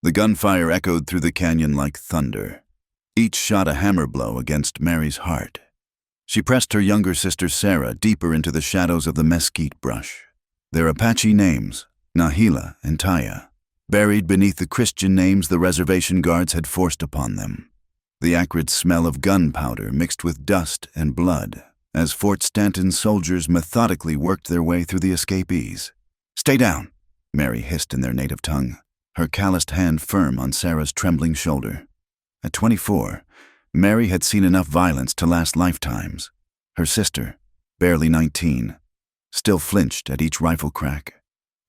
The gunfire echoed through the canyon like thunder. Each shot a hammer blow against Mary's heart. She pressed her younger sister Sarah deeper into the shadows of the mesquite brush. Their Apache names, Nahila and Taya, buried beneath the Christian names the reservation guards had forced upon them. The acrid smell of gunpowder mixed with dust and blood as Fort Stanton's soldiers methodically worked their way through the escapees. "Stay down," Mary hissed in their native tongue, her calloused hand firm on Sarah's trembling shoulder. At 24, Mary had seen enough violence to last lifetimes. Her sister, barely 19, still flinched at each rifle crack.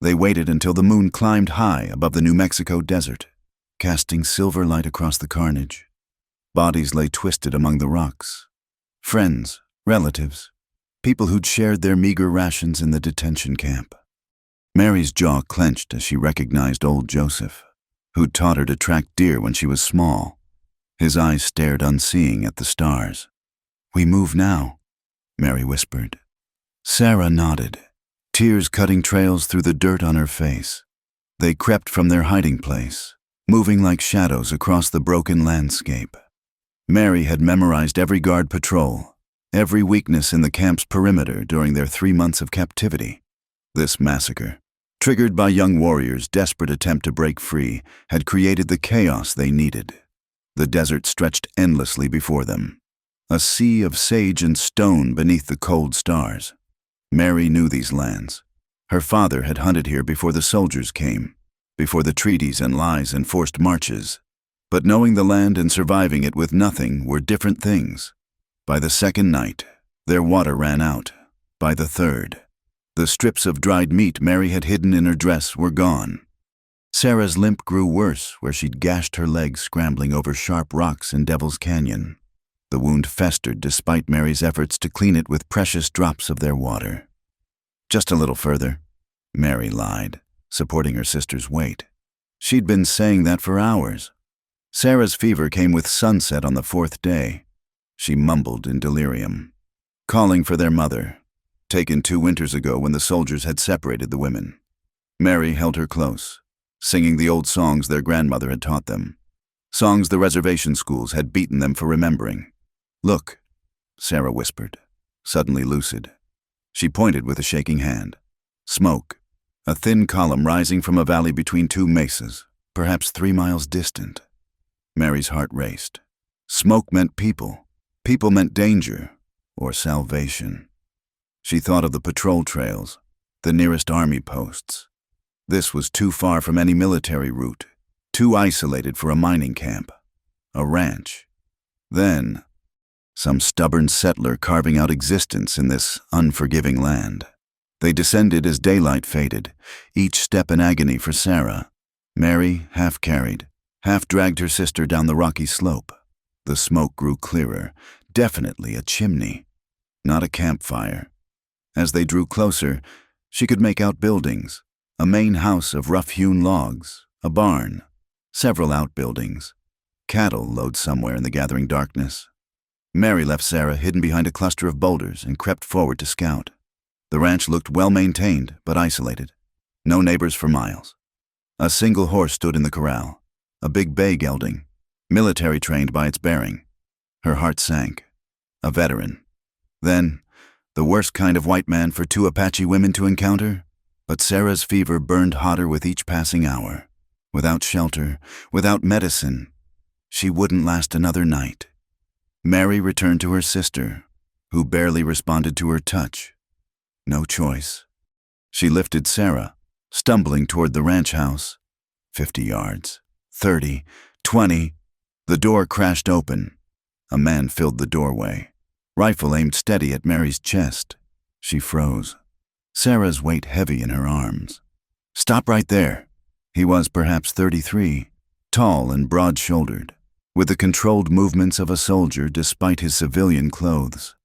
They waited until the moon climbed high above the New Mexico desert, casting silver light across the carnage. Bodies lay twisted among the rocks. Friends, relatives, people who'd shared their meager rations in the detention camp. Mary's jaw clenched as she recognized old Joseph, who'd taught her to track deer when she was small. His eyes stared unseeing at the stars. "We move now," Mary whispered. Sarah nodded, tears cutting trails through the dirt on her face. They crept from their hiding place, moving like shadows across the broken landscape. Mary had memorized every guard patrol, every weakness in the camp's perimeter during their 3 months of captivity. This massacre, triggered by young warriors' desperate attempt to break free, had created the chaos they needed. The desert stretched endlessly before them, a sea of sage and stone beneath the cold stars. Mary knew these lands. Her father had hunted here before the soldiers came, before the treaties and lies and forced marches. But knowing the land and surviving it with nothing were different things. By the second night, their water ran out. By the third, the strips of dried meat Mary had hidden in her dress were gone. Sarah's limp grew worse where she'd gashed her legs scrambling over sharp rocks in Devil's Canyon. The wound festered despite Mary's efforts to clean it with precious drops of their water. "Just a little further," Mary lied, supporting her sister's weight. She'd been saying that for hours. Sarah's fever came with sunset on the 4th day. She mumbled in delirium, calling for their mother, taken 2 winters ago when the soldiers had separated the women. Mary held her close, singing the old songs their grandmother had taught them, songs the reservation schools had beaten them for remembering. "Look," Sarah whispered, suddenly lucid. She pointed with a shaking hand. Smoke, a thin column rising from a valley between 2 mesas, perhaps 3 miles distant. Mary's heart raced. Smoke meant people. People meant danger, or salvation. She thought of the patrol trails, the nearest army posts. This was too far from any military route, too isolated for a mining camp, a ranch. Then, some stubborn settler carving out existence in this unforgiving land. They descended as daylight faded, each step an agony for Sarah. Mary, half carried, half dragged her sister down the rocky slope. The smoke grew clearer, definitely a chimney, not a campfire. As they drew closer, she could make out buildings, a main house of rough-hewn logs, a barn, several outbuildings. Cattle lowed somewhere in the gathering darkness. Mary left Sarah hidden behind a cluster of boulders and crept forward to scout. The ranch looked well-maintained, but isolated. No neighbors for miles. A single horse stood in the corral, a big bay gelding, military-trained by its bearing. Her heart sank. A veteran. Then, the worst kind of white man for 2 Apache women to encounter. But Sarah's fever burned hotter with each passing hour. Without shelter, without medicine, she wouldn't last another night. Mary returned to her sister, who barely responded to her touch. No choice. She lifted Sarah, stumbling toward the ranch house. 50 yards, 30, 20. The door crashed open. A man filled the doorway, rifle aimed steady at Mary's chest. She froze, Sarah's weight heavy in her arms. "Stop right there." He was perhaps 33, tall and broad-shouldered, with the controlled movements of a soldier despite his civilian clothes.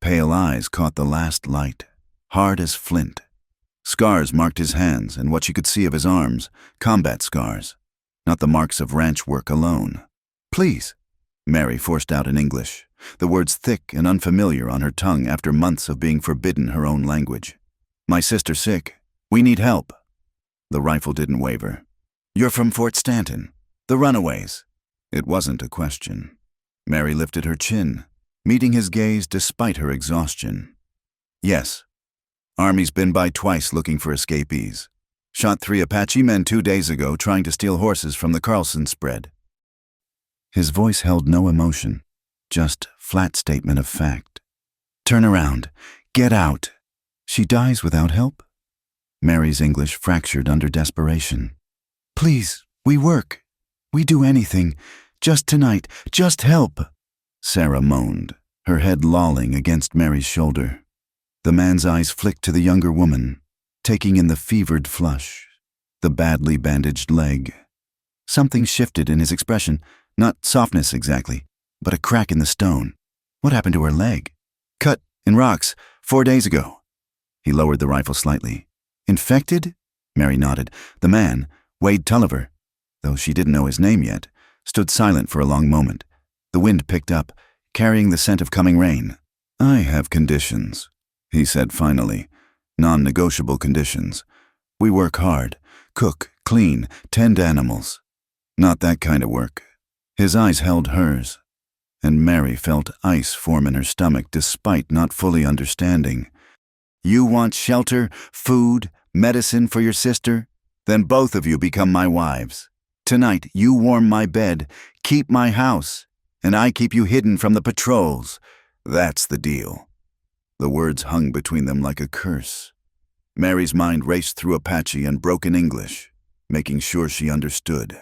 Pale eyes caught the last light, hard as flint. Scars marked his hands and what she could see of his arms, combat scars, not the marks of ranch work alone. "Please," Mary forced out in English, the words thick and unfamiliar on her tongue after months of being forbidden her own language. "My sister's sick. We need help." The rifle didn't waver. "You're from Fort Stanton. The runaways. It wasn't a question. Mary lifted her chin, meeting his gaze despite her exhaustion. Yes. Army's been by twice looking for escapees. Shot 3 Apache men 2 days ago trying to steal horses from the Carlson spread. His voice held no emotion, just flat statement of fact. Turn around. Get out. She dies without help? Mary's English fractured under desperation. Please, we work. We do anything. Just tonight. Just help. Sarah moaned, her head lolling against Mary's shoulder. The man's eyes flicked to the younger woman, taking in the fevered flush, the badly bandaged leg. Something shifted in his expression, not softness exactly, but a crack in the stone. What happened to her leg? Cut in rocks 4 days ago. He lowered the rifle slightly. Infected? Mary nodded. The man, Wade Tulliver, though she didn't know his name yet, stood silent for a long moment. The wind picked up, carrying the scent of coming rain. I have conditions, he said finally. Non-negotiable conditions. We work hard, cook, clean, tend animals. Not that kind of work. His eyes held hers, and Mary felt ice form in her stomach despite not fully understanding. You want shelter, food, medicine for your sister? Then both of you become my wives. Tonight you warm my bed, keep my house, and I keep you hidden from the patrols. That's the deal. The words hung between them like a curse. Mary's mind raced through Apache and broken English, making sure she understood.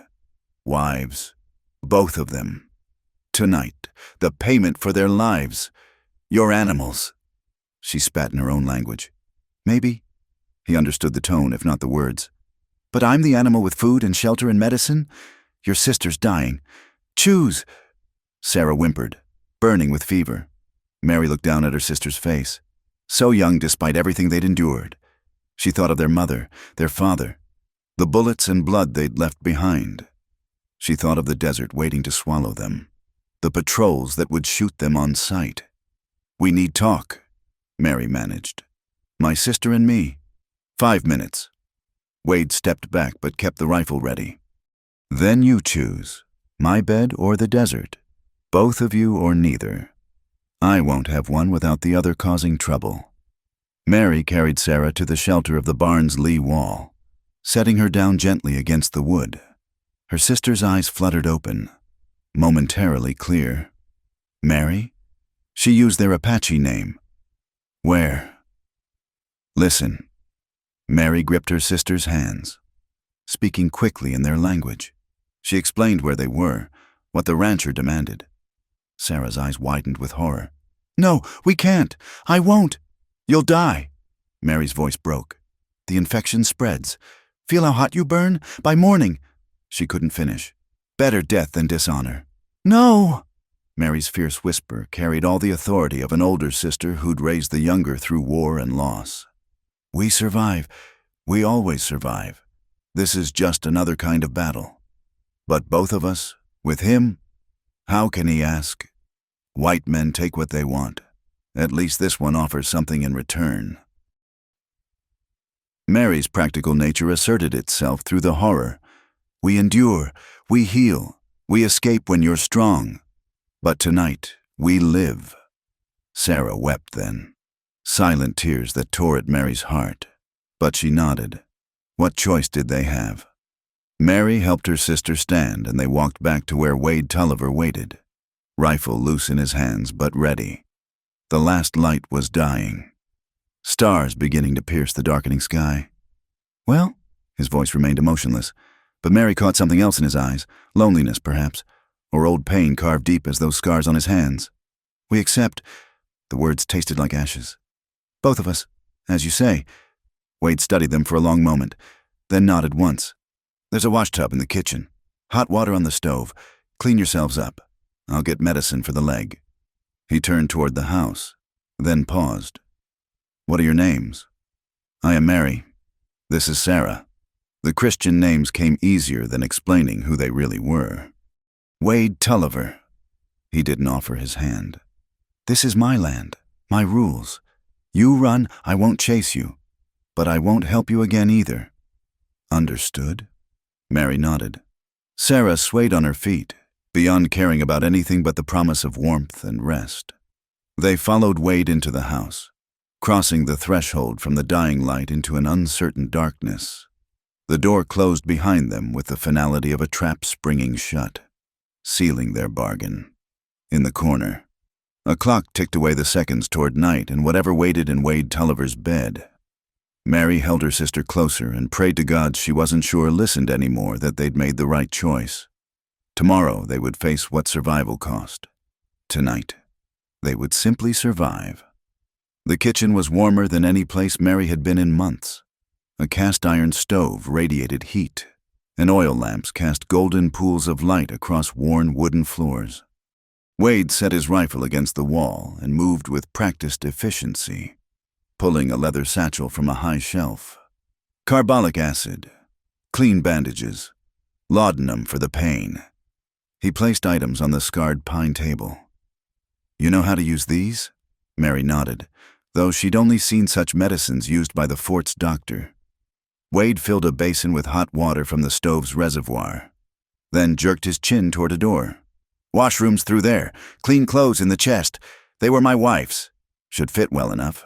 Wives, both of them. Tonight, the payment for their lives. Your animals. She spat in her own language. Maybe. He understood the tone, if not the words. But I'm the animal with food and shelter and medicine. Your sister's dying. Choose. Sarah whimpered, burning with fever. Mary looked down at her sister's face. So young despite everything they'd endured. She thought of their mother, their father, the bullets and blood they'd left behind. She thought of the desert waiting to swallow them, the patrols that would shoot them on sight. We need talk, Mary managed. My sister and me. 5 minutes. Wade stepped back but kept the rifle ready. Then you choose, my bed or the desert, both of you or neither. I won't have one without the other causing trouble. Mary carried Sarah to the shelter of the barn's lee wall, setting her down gently against the wood. Her sister's eyes fluttered open, momentarily clear. Mary? She used their Apache name. Where? Listen. Mary gripped her sister's hands, speaking quickly in their language. She explained where they were, what the rancher demanded. Sarah's eyes widened with horror. No, we can't. I won't. You'll die. Mary's voice broke. The infection spreads. Feel how hot you burn? By morning. She couldn't finish. Better death than dishonor. No! Mary's fierce whisper carried all the authority of an older sister who'd raised the younger through war and loss. We survive. We always survive. This is just another kind of battle. But both of us, with him, how can he ask? White men take what they want. At least this one offers something in return. Mary's practical nature asserted itself through the horror. We endure, we heal, we escape when you're strong. But tonight, we live. Sarah wept then, silent tears that tore at Mary's heart. But she nodded. What choice did they have? Mary helped her sister stand, and they walked back to where Wade Tulliver waited, rifle loose in his hands but ready. The last light was dying, stars beginning to pierce the darkening sky. Well, his voice remained emotionless, but Mary caught something else in his eyes, loneliness perhaps, or old pain carved deep as those scars on his hands. We accept. The words tasted like ashes. Both of us, as you say. Wade studied them for a long moment, then nodded once. There's a washtub in the kitchen. Hot water on the stove. Clean yourselves up. I'll get medicine for the leg. He turned toward the house, then paused. What are your names? I am Mary. This is Sarah. The Christian names came easier than explaining who they really were. Wade Tulliver. He didn't offer his hand. This is my land, my rules. You run, I won't chase you. But I won't help you again either. Understood? Mary nodded. Sarah swayed on her feet, beyond caring about anything but the promise of warmth and rest. They followed Wade into the house, crossing the threshold from the dying light into an uncertain darkness. The door closed behind them with the finality of a trap springing shut, sealing their bargain. In the corner, a clock ticked away the seconds toward night and whatever waited in Wade Tulliver's bed. Mary held her sister closer and prayed to God she wasn't sure listened anymore that they'd made the right choice. Tomorrow they would face what survival cost. Tonight, they would simply survive. The kitchen was warmer than any place Mary had been in months. A cast-iron stove radiated heat, and oil lamps cast golden pools of light across worn wooden floors. Wade set his rifle against the wall and moved with practiced efficiency, pulling a leather satchel from a high shelf. Carbolic acid, clean bandages, laudanum for the pain. He placed items on the scarred pine table. "You know how to use these?" Mary nodded, though she'd only seen such medicines used by the fort's doctor. Wade filled a basin with hot water from the stove's reservoir, then jerked his chin toward a door. "Washroom's through there. Clean clothes in the chest. They were my wife's. Should fit well enough."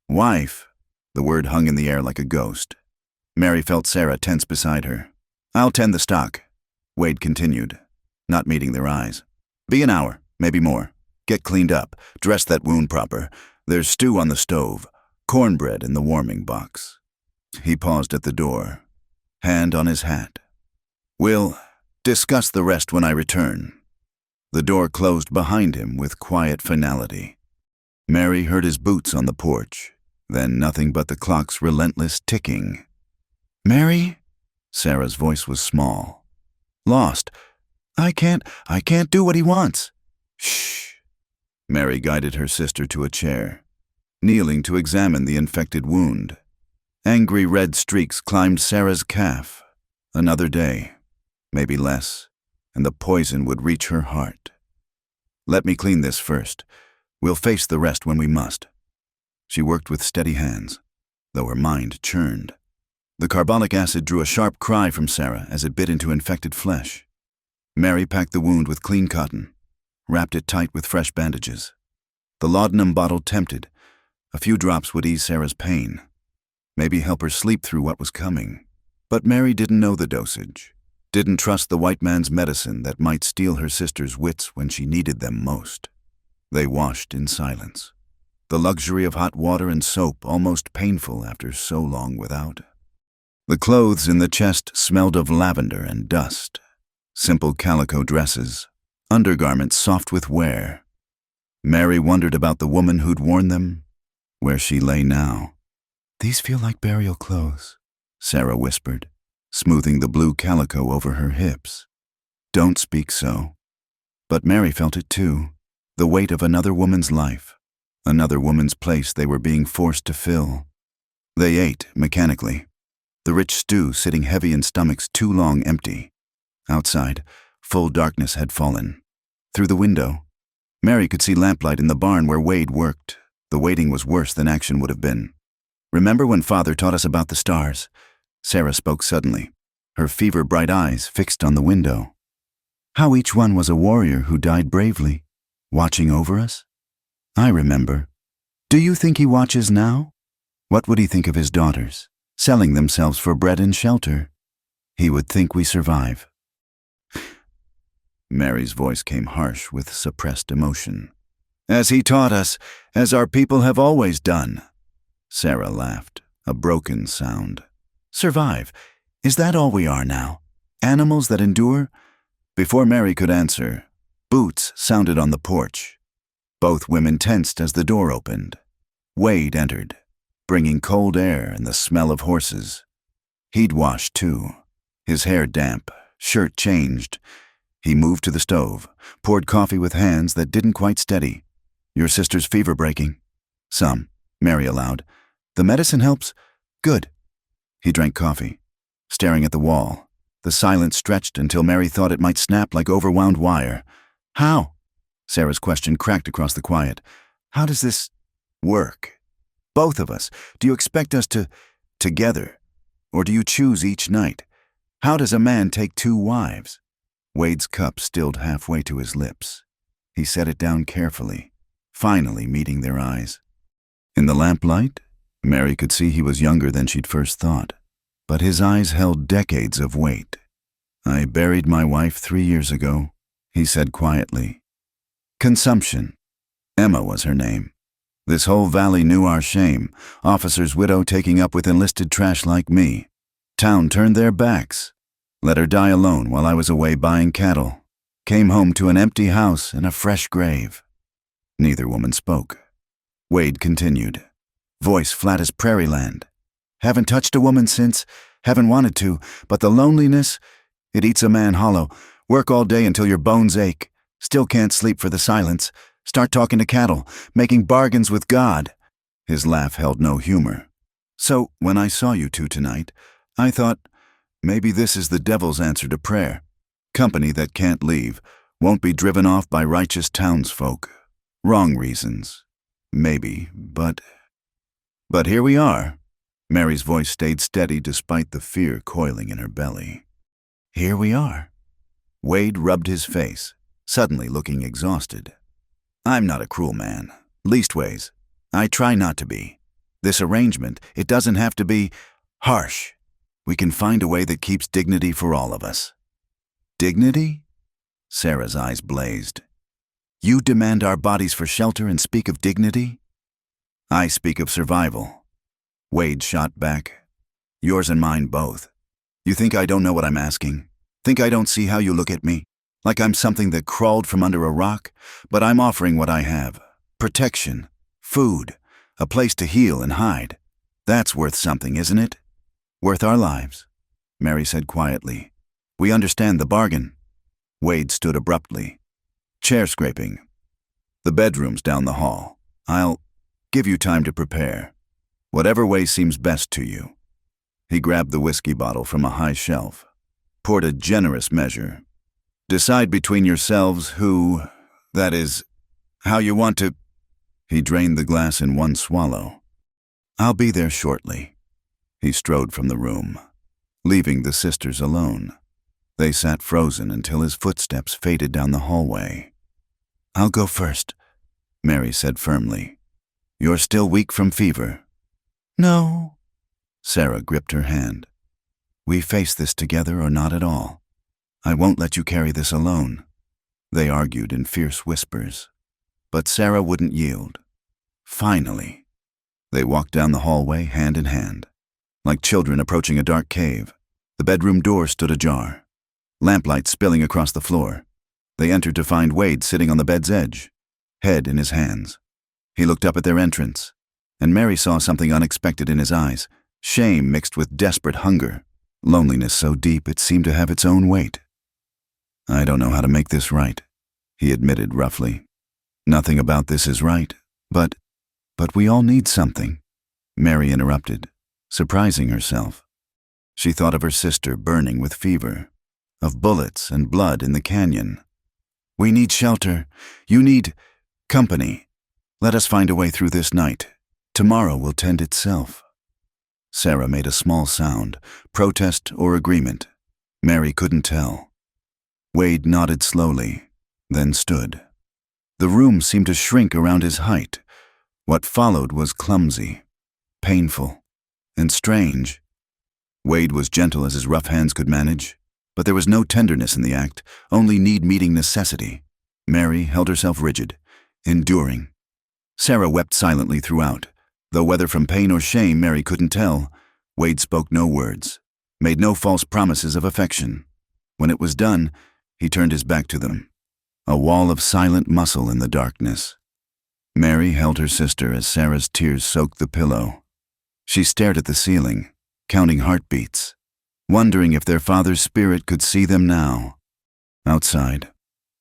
Wife. The word hung in the air like a ghost. Mary felt Sarah tense beside her. "I'll tend the stock," Wade continued, not meeting their eyes. "Be an hour, maybe more. Get cleaned up. Dress that wound proper. There's stew on the stove. Cornbread in the warming box." He paused at the door, hand on his hat. "We'll discuss the rest when I return." The door closed behind him with quiet finality. Mary heard his boots on the porch, then nothing but the clock's relentless ticking. "Mary?" Sarah's voice was small. "Lost. I can't do what he wants." "Shh." Mary guided her sister to a chair, kneeling to examine the infected wound. Angry red streaks climbed Sarah's calf. Another day, maybe less, and the poison would reach her heart. "Let me clean this first. We'll face the rest when we must." She worked with steady hands, though her mind churned. The carbolic acid drew a sharp cry from Sarah as it bit into infected flesh. Mary packed the wound with clean cotton, wrapped it tight with fresh bandages. The laudanum bottle tempted. A few drops would ease Sarah's pain, maybe help her sleep through what was coming. But Mary didn't know the dosage, didn't trust the white man's medicine that might steal her sister's wits when she needed them most. They washed in silence, the luxury of hot water and soap almost painful after so long without. The clothes in the chest smelled of lavender and dust, simple calico dresses, undergarments soft with wear. Mary wondered about the woman who'd worn them, where she lay now. "These feel like burial clothes," Sarah whispered, smoothing the blue calico over her hips. "Don't speak so." But Mary felt it too, the weight of another woman's life, another woman's place they were being forced to fill. They ate mechanically, the rich stew sitting heavy in stomachs too long empty. Outside, full darkness had fallen. Through the window, Mary could see lamplight in the barn where Wade worked. The waiting was worse than action would have been. "Remember when Father taught us about the stars?" Sarah spoke suddenly, her fever-bright eyes fixed on the window. "How each one was a warrior who died bravely, watching over us? I remember. Do you think he watches now? What would he think of his daughters, selling themselves for bread and shelter? He would think we survive." Mary's voice came harsh with suppressed emotion. "As he taught us, as our people have always done." Sarah laughed, a broken sound. "Survive? Is that all we are now? Animals that endure?" Before Mary could answer, boots sounded on the porch. Both women tensed as the door opened. Wade entered, bringing cold air and the smell of horses. He'd washed too, his hair damp, shirt changed. He moved to the stove, poured coffee with hands that didn't quite steady. "Your sister's fever breaking?" "Some," Mary allowed. "The medicine helps?" "Good." He drank coffee, staring at the wall. The silence stretched until Mary thought it might snap like overwound wire. "How?" Sarah's question cracked across the quiet. "How does this work? Both of us. Do you expect us to together? Or do you choose each night? How does a man take 2 wives? Wade's cup stilled halfway to his lips. He set it down carefully, finally meeting their eyes. In the lamplight, Mary could see he was younger than she'd first thought, but his eyes held decades of weight. I buried my wife 3 years ago, he said quietly. Consumption. Emma was her name. This whole valley knew our shame, officer's widow taking up with enlisted trash like me. Town turned their backs. Let her die alone while I was away buying cattle. Came home to an empty house and a fresh grave. Neither woman spoke. Wade continued, voice flat as prairie land. Haven't touched a woman since, haven't wanted to, but the loneliness, it eats a man hollow. Work all day until your bones ache. Still can't sleep for the silence. Start talking to cattle, making bargains with God. His laugh held no humor. So, when I saw you two tonight, I thought, maybe this is the devil's answer to prayer. Company that can't leave, won't be driven off by righteous townsfolk. Wrong reasons. Maybe, but here we are. Mary's voice stayed steady despite the fear coiling in her belly. Here we are. Wade rubbed his face, suddenly looking exhausted. I'm not a cruel man. Leastways, I try not to be. This arrangement, it doesn't have to be harsh. We can find a way that keeps dignity for all of us. Dignity? Sarah's eyes blazed. You demand our bodies for shelter and speak of dignity? I speak of survival. Wade shot back. Yours and mine both. You think I don't know what I'm asking? Think I don't see how you look at me? Like I'm something that crawled from under a rock? But I'm offering what I have. Protection, food, a place to heal and hide. That's worth something, isn't it? Worth our lives, Mary said quietly. We understand the bargain. Wade stood abruptly. Chair scraping. The bedroom's down the hall. I'll give you time to prepare. Whatever way seems best to you. He grabbed the whiskey bottle from a high shelf, poured a generous measure. Decide between yourselves who, that is, how you want to. He drained the glass in one swallow. I'll be there shortly. He strode from the room, leaving the sisters alone. They sat frozen until his footsteps faded down the hallway. I'll go first, Mary said firmly. You're still weak from fever. No. Sarah gripped her hand. We face this together or not at all. I won't let you carry this alone. They argued in fierce whispers. But Sarah wouldn't yield. Finally. They walked down the hallway hand in hand. Like children approaching a dark cave, the bedroom door stood ajar. Lamplight spilling across the floor. They entered to find Wade sitting on the bed's edge, head in his hands. He looked up at their entrance, and Mary saw something unexpected in his eyes, shame mixed with desperate hunger, loneliness so deep it seemed to have its own weight. I don't know how to make this right, he admitted roughly. Nothing about this is right, but we all need something, Mary interrupted, surprising herself. She thought of her sister burning with fever, of bullets and blood in the canyon. We need shelter. You need company. Let us find a way through this night. Tomorrow will tend itself. Sarah made a small sound, protest or agreement. Mary couldn't tell. Wade nodded slowly, then stood. The room seemed to shrink around his height. What followed was clumsy, painful, and strange. Wade was gentle as his rough hands could manage, but there was no tenderness in the act, only need-meeting necessity. Mary held herself rigid, enduring. Sarah wept silently throughout, though whether from pain or shame Mary couldn't tell. Wade spoke no words, made no false promises of affection. When it was done, he turned his back to them, a wall of silent muscle in the darkness. Mary held her sister as Sarah's tears soaked the pillow. She stared at the ceiling, counting heartbeats, wondering if their father's spirit could see them now. Outside,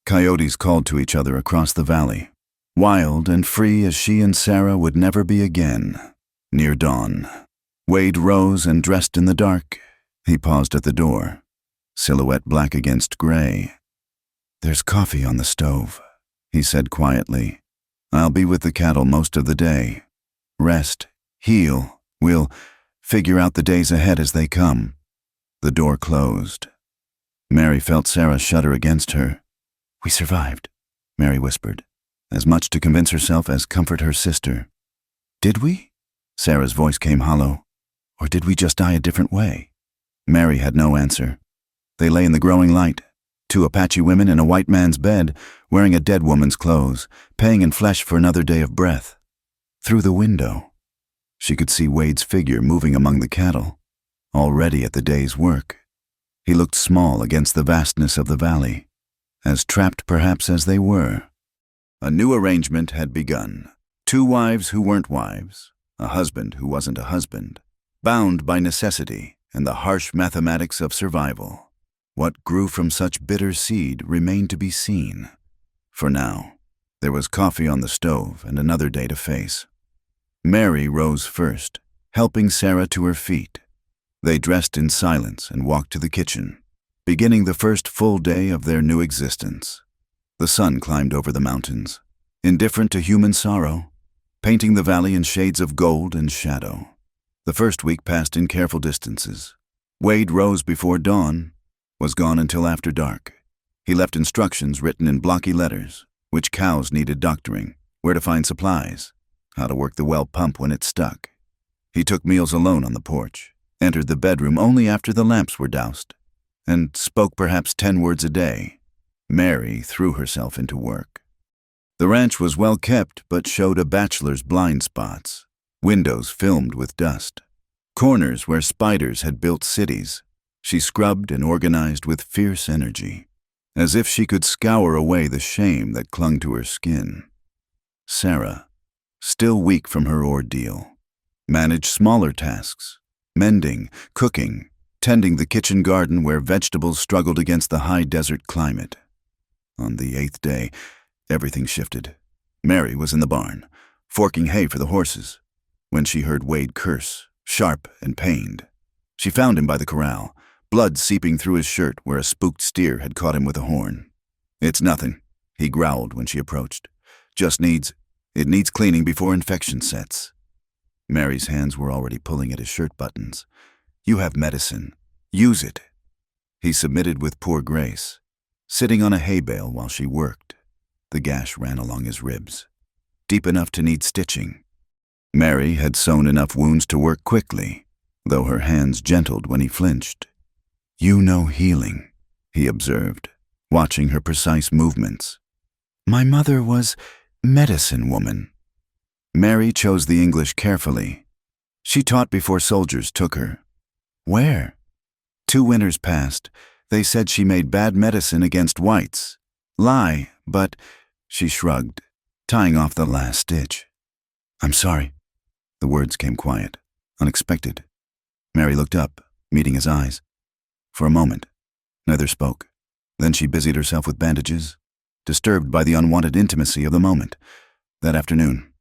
coyotes called to each other across the valley, wild and free as she and Sarah would never be again. Near dawn, Wade rose and dressed in the dark. He paused at the door, silhouette black against gray. There's coffee on the stove, he said quietly. I'll be with the cattle most of the day. Rest, heal, we'll figure out the days ahead as they come. The door closed. Mary felt Sarah shudder against her. "We survived," Mary whispered, as much to convince herself as comfort her sister. "Did we?" Sarah's voice came hollow. "Or did we just die a different way?" Mary had no answer. They lay in the growing light, two Apache women in a white man's bed, wearing a dead woman's clothes, paying in flesh for another day of breath. Through the window, she could see Wade's figure moving among the cattle, already at the day's work. He looked small against the vastness of the valley, as trapped perhaps as they were. A new arrangement had begun. Two wives who weren't wives, a husband who wasn't a husband, bound by necessity and the harsh mathematics of survival. What grew from such bitter seed remained to be seen. For now, there was coffee on the stove and another day to face. Mary rose first, helping Sarah to her feet. They dressed in silence and walked to the kitchen, beginning the first full day of their new existence. The sun climbed over the mountains, indifferent to human sorrow, painting the valley in shades of gold and shadow. The first week passed in careful distances. Wade rose before dawn, was gone until after dark. He left instructions written in blocky letters, which cows needed doctoring, where to find supplies, how to work the well pump when it stuck. He took meals alone on the porch, entered the bedroom only after the lamps were doused, and spoke perhaps 10 words a day. Mary threw herself into work. The ranch was well kept, but showed a bachelor's blind spots, windows filmed with dust, corners where spiders had built cities. She scrubbed and organized with fierce energy, as if she could scour away the shame that clung to her skin. Sarah, still weak from her ordeal, managed smaller tasks, mending, cooking, tending the kitchen garden where vegetables struggled against the high desert climate. On the 8th day, everything shifted. Mary was in the barn, forking hay for the horses, when she heard Wade curse, sharp and pained. She found him by the corral, blood seeping through his shirt where a spooked steer had caught him with a horn. "It's nothing," he growled when she approached. It needs cleaning before infection sets." Mary's hands were already pulling at his shirt buttons. "You have medicine. Use it." He submitted with poor grace, sitting on a hay bale while she worked. The gash ran along his ribs, deep enough to need stitching. Mary had sewn enough wounds to work quickly, though her hands gentled when he flinched. "You know healing," he observed, watching her precise movements. "My mother was medicine woman." Mary chose the English carefully. She taught before soldiers took her. "Where?" 2 winters passed. They said she made bad medicine against whites. "Lie, but—" She shrugged, tying off the last stitch. "I'm sorry." The words came quiet, unexpected. Mary looked up, meeting his eyes. For a moment, neither spoke. Then she busied herself with bandages, disturbed by the unwanted intimacy of the moment. That afternoon,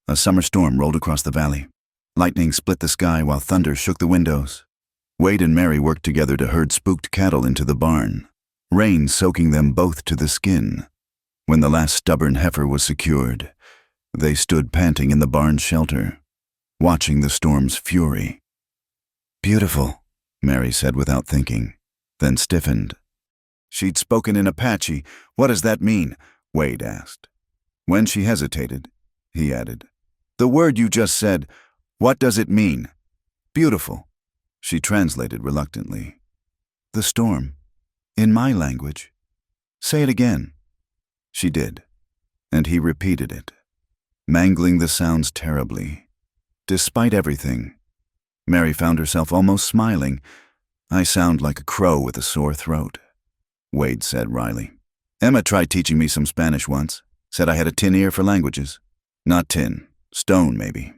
a summer storm rolled across the valley. Lightning split the sky while thunder shook the windows. Wade and Mary worked together to herd spooked cattle into the barn, rain soaking them both to the skin. When the last stubborn heifer was secured, they stood panting in the barn shelter, watching the storm's fury. "Beautiful," Mary said without thinking, then stiffened. She'd spoken in Apache. "What does that mean?" Wade asked. When she hesitated, he added, "The word you just said, what does it mean?" "Beautiful," she translated reluctantly. "The storm. In my language." "Say it again." She did, and he repeated it, mangling the sounds terribly. Despite everything, Mary found herself almost smiling. "I sound like a crow with a sore throat," Wade said wryly. "Emma tried teaching me some Spanish once, said I had a tin ear for languages. Not tin, stone maybe."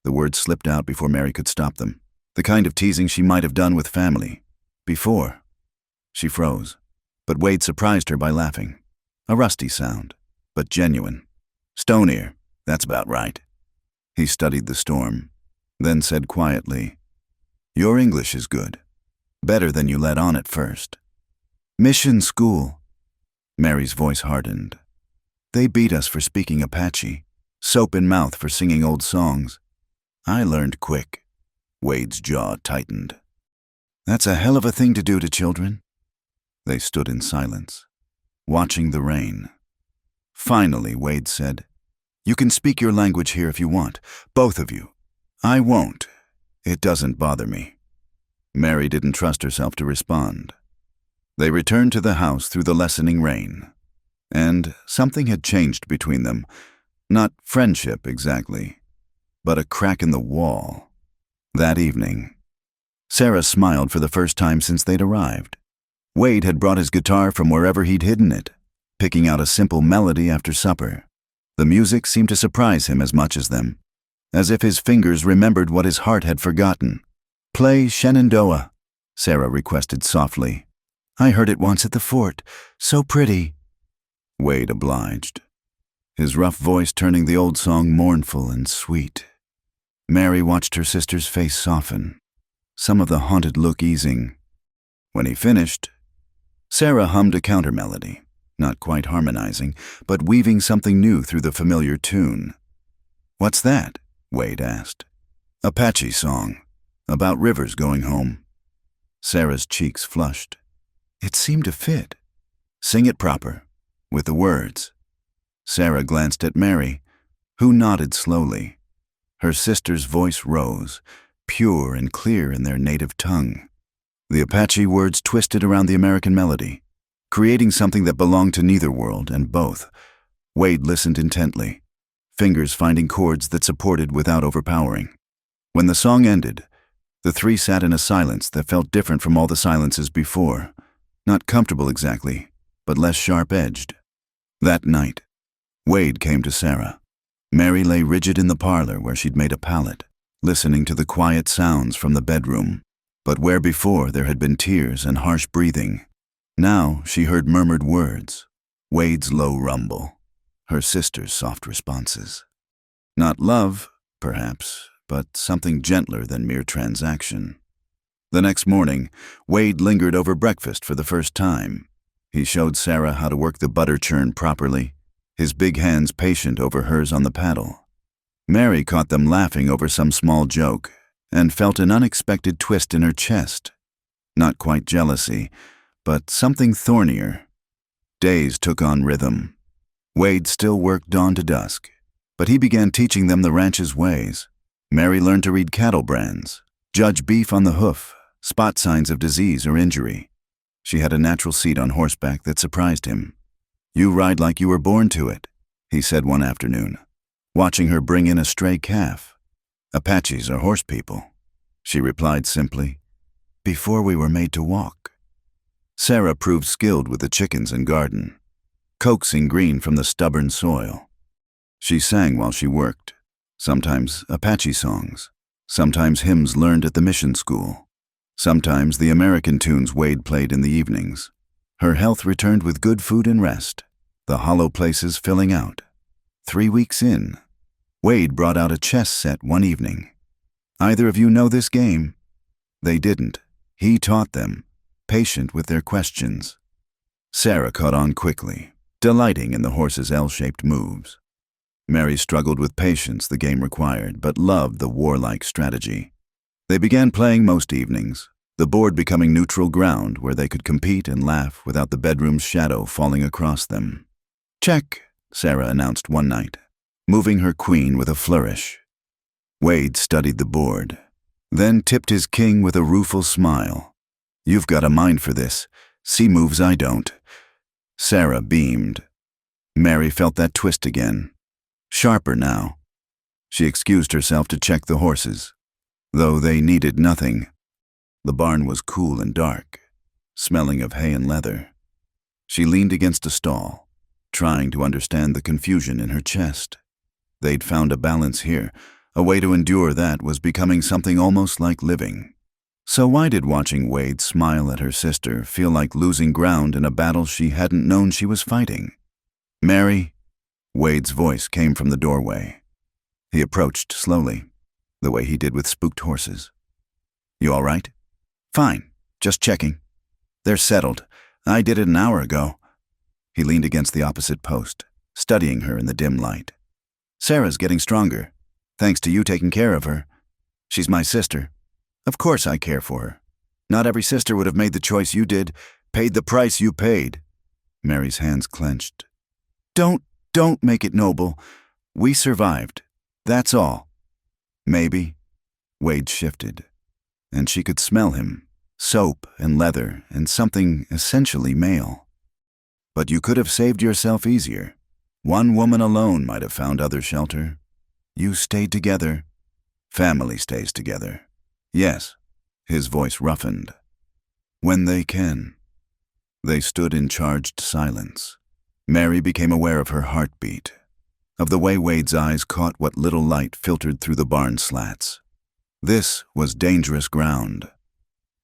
The words slipped out before Mary could stop them, the kind of teasing she might have done with family. Before. She froze, but Wade surprised her by laughing. A rusty sound, but genuine. "Stone ear, that's about right." He studied the storm, then said quietly, "Your English is good. Better than you let on at first." "Mission school." Mary's voice hardened. "They beat us for speaking Apache, soap in mouth for singing old songs. I learned quick." Wade's jaw tightened. That's a hell of a thing to do to children. They stood in silence, watching the rain. Finally, Wade said, "You can speak your language here if you want, both of you. I won't. It doesn't bother me." Mary didn't trust herself to respond. They returned to the house through the lessening rain. And something had changed between them. Not friendship exactly, but a crack in the wall. That evening, Sarah smiled for the first time since they'd arrived. Wade had brought his guitar from wherever he'd hidden it, picking out a simple melody after supper. The music seemed to surprise him as much as them, as if his fingers remembered what his heart had forgotten. "Play Shenandoah," Sarah requested softly. "I heard it once at the fort. So pretty." Wade obliged, his rough voice turning the old song mournful and sweet. Mary watched her sister's face soften, some of the haunted look easing. When he finished, Sarah hummed a counter-melody, not quite harmonizing, but weaving something new through the familiar tune. "What's that?" Wade asked. "Apache song, about rivers going home." Sarah's cheeks flushed. It seemed to fit. "Sing it proper, with the words." Sarah glanced at Mary, who nodded slowly. Her sister's voice rose, pure and clear in their native tongue. The Apache words twisted around the American melody, creating something that belonged to neither world and both. Wade listened intently, fingers finding chords that supported without overpowering. When the song ended, the three sat in a silence that felt different from all the silences before. Not comfortable exactly, but less sharp-edged. That night, Wade came to Sarah. Mary lay rigid in the parlor where she'd made a pallet, listening to the quiet sounds from the bedroom. But where before there had been tears and harsh breathing, now she heard murmured words, Wade's low rumble, her sister's soft responses. Not love, perhaps, but something gentler than mere transaction. The next morning, Wade lingered over breakfast for the first time. He showed Sarah how to work the butter churn properly, his big hands patient over hers on the paddle. Mary caught them laughing over some small joke and felt an unexpected twist in her chest. Not quite jealousy, but something thornier. Days took on rhythm. Wade still worked dawn to dusk, but he began teaching them the ranch's ways. Mary learned to read cattle brands, judge beef on the hoof, spot signs of disease or injury. She had a natural seat on horseback that surprised him. "You ride like you were born to it," he said one afternoon, watching her bring in a stray calf. "Apaches are horse people," she replied simply. "Before we were made to walk." Sarah proved skilled with the chickens and garden, coaxing green from the stubborn soil. She sang while she worked, sometimes Apache songs, sometimes hymns learned at the mission school, sometimes the American tunes Wade played in the evenings. Her health returned with good food and rest, the hollow places filling out. 3 weeks in, Wade brought out a chess set one evening. "Either of you know this game?" They didn't. He taught them, patient with their questions. Sarah caught on quickly, delighting in the horse's L-shaped moves. Mary struggled with patience the game required, but loved the warlike strategy. They began playing most evenings, the board becoming neutral ground where they could compete and laugh without the bedroom's shadow falling across them. "Check," Sarah announced one night, moving her queen with a flourish. Wade studied the board, then tipped his king with a rueful smile. "You've got a mind for this. See moves I don't." Sarah beamed. Mary felt that twist again, sharper now. She excused herself to check the horses, though they needed nothing. The barn was cool and dark, smelling of hay and leather. She leaned against a stall, trying to understand the confusion in her chest. They'd found a balance here. A way to endure that was becoming something almost like living. So why did watching Wade smile at her sister feel like losing ground in a battle she hadn't known she was fighting? "Mary?" Wade's voice came from the doorway. He approached slowly, the way he did with spooked horses. "You all right?" "Fine, just checking. They're settled. I did it an hour ago." He leaned against the opposite post, studying her in the dim light. "Sarah's getting stronger, thanks to you taking care of her. She's my sister. Of course I care for her. Not every sister would have made the choice you did, paid the price you paid. Mary's hands clenched. Don't make it noble. We survived. That's all. Maybe. Wade shifted, and she could smell him, soap and leather and something essentially male. But you could have saved yourself easier. One woman alone might have found other shelter. You stayed together. Family stays together. Yes, his voice roughened. When they can. They stood in charged silence. Mary became aware of her heartbeat, of the way Wade's eyes caught what little light filtered through the barn slats. This was dangerous ground.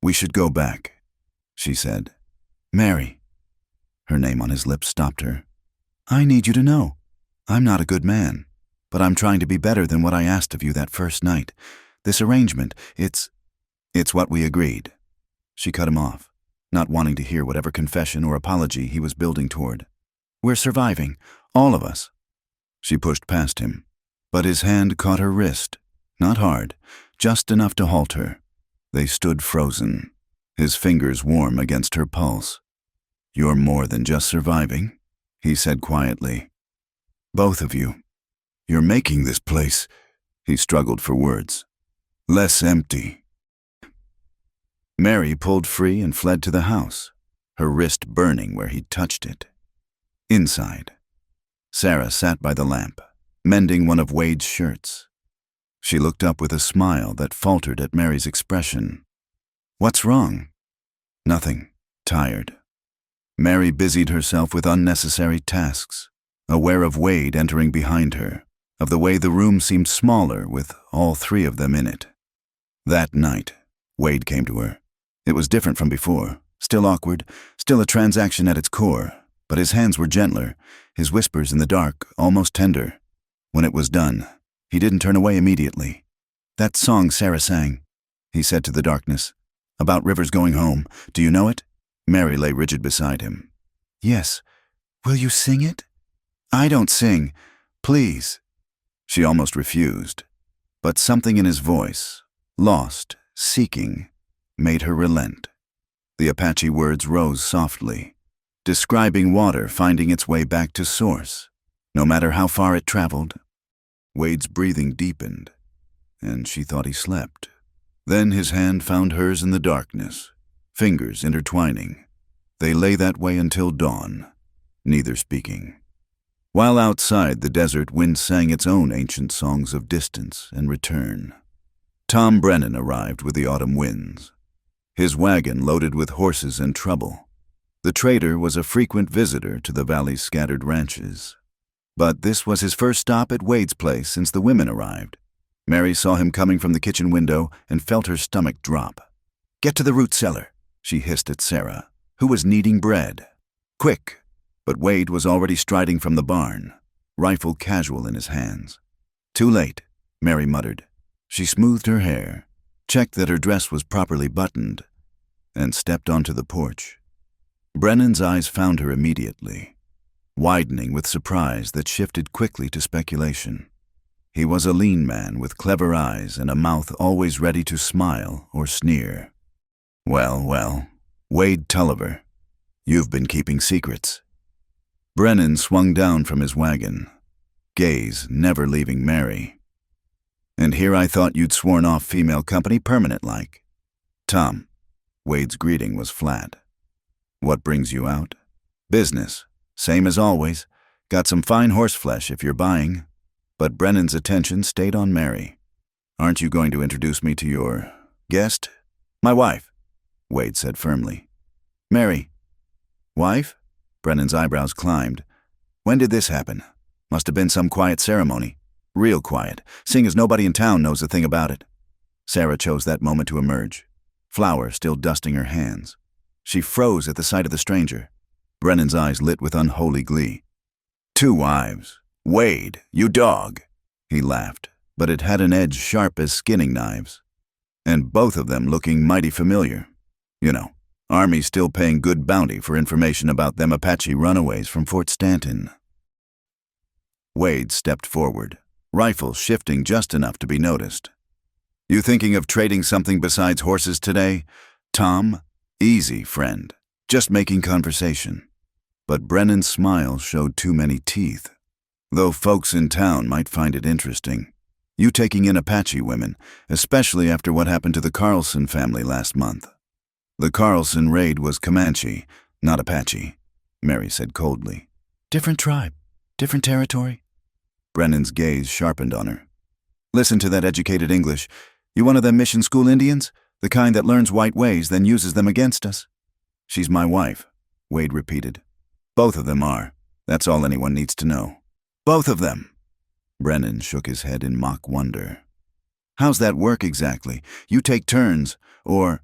We should go back, she said. Mary. Her name on his lips stopped her. I need you to know. I'm not a good man, but I'm trying to be better than what I asked of you that first night. This arrangement, it's what we agreed. She cut him off, not wanting to hear whatever confession or apology he was building toward. We're surviving, all of us. She pushed past him, but his hand caught her wrist, not hard, just enough to halt her. They stood frozen, his fingers warm against her pulse. You're more than just surviving, he said quietly. Both of you. You're making this place, he struggled for words, less empty. Mary pulled free and fled to the house, her wrist burning where he'd touched it. Inside, Sarah sat by the lamp, mending one of Wade's shirts. She looked up with a smile that faltered at Mary's expression. What's wrong? Nothing. Tired. Mary busied herself with unnecessary tasks, aware of Wade entering behind her, of the way the room seemed smaller with all three of them in it. That night, Wade came to her. It was different from before, still awkward, still a transaction at its core, but his hands were gentler, his whispers in the dark almost tender. When it was done, he didn't turn away immediately. That song Sarah sang, he said to the darkness, about rivers going home. Do you know it? Mary lay rigid beside him. Yes. Will you sing it? I don't sing. Please. She almost refused, but something in his voice, lost, seeking, made her relent. The Apache words rose softly, describing water finding its way back to source, no matter how far it traveled. Wade's breathing deepened, and she thought he slept. Then his hand found hers in the darkness, fingers intertwining. They lay that way until dawn, neither speaking. While outside, the desert wind sang its own ancient songs of distance and return. Tom Brennan arrived with the autumn winds, his wagon loaded with horses and trouble. The trader was a frequent visitor to the valley's scattered ranches. But this was his first stop at Wade's place since the women arrived. Mary saw him coming from the kitchen window and felt her stomach drop. Get to the root cellar, she hissed at Sarah, who was kneading bread. Quick! But Wade was already striding from the barn, rifle casual in his hands. Too late, Mary muttered. She smoothed her hair, checked that her dress was properly buttoned, and stepped onto the porch. Brennan's eyes found her immediately, widening with surprise that shifted quickly to speculation. He was a lean man with clever eyes and a mouth always ready to smile or sneer. Well, Wade Tulliver, you've been keeping secrets. Brennan swung down from his wagon, gaze never leaving Mary. And here I thought you'd sworn off female company permanent-like. Tom, Wade's greeting was flat. What brings you out? Business, same as always. Got some fine horseflesh if you're buying. But Brennan's attention stayed on Mary. Aren't you going to introduce me to your guest? My wife, Wade said firmly. Mary. Wife? Brennan's eyebrows climbed. When did this happen? Must have been some quiet ceremony. Real quiet, seeing as nobody in town knows a thing about it. Sarah chose that moment to emerge, flour still dusting her hands. She froze at the sight of the stranger. Brennan's eyes lit with unholy glee. 2 wives. Wade, you dog. He laughed, but it had an edge sharp as skinning knives. And both of them looking mighty familiar. You know, Army still paying good bounty for information about them Apache runaways from Fort Stanton. Wade stepped forward, rifle shifting just enough to be noticed. You thinking of trading something besides horses today? Tom, easy, friend. Just making conversation. But Brennan's smile showed too many teeth. Though folks in town might find it interesting. You taking in Apache women, especially after what happened to the Carlson family last month. The Carlson raid was Comanche, not Apache, Mary said coldly. Different tribe, different territory. Brennan's gaze sharpened on her. Listen to that educated English. You one of them mission school Indians? The kind that learns white ways, then uses them against us? She's my wife, Wade repeated. Both of them are. That's all anyone needs to know. Both of them. Brennan shook his head in mock wonder. How's that work exactly? You take turns, or...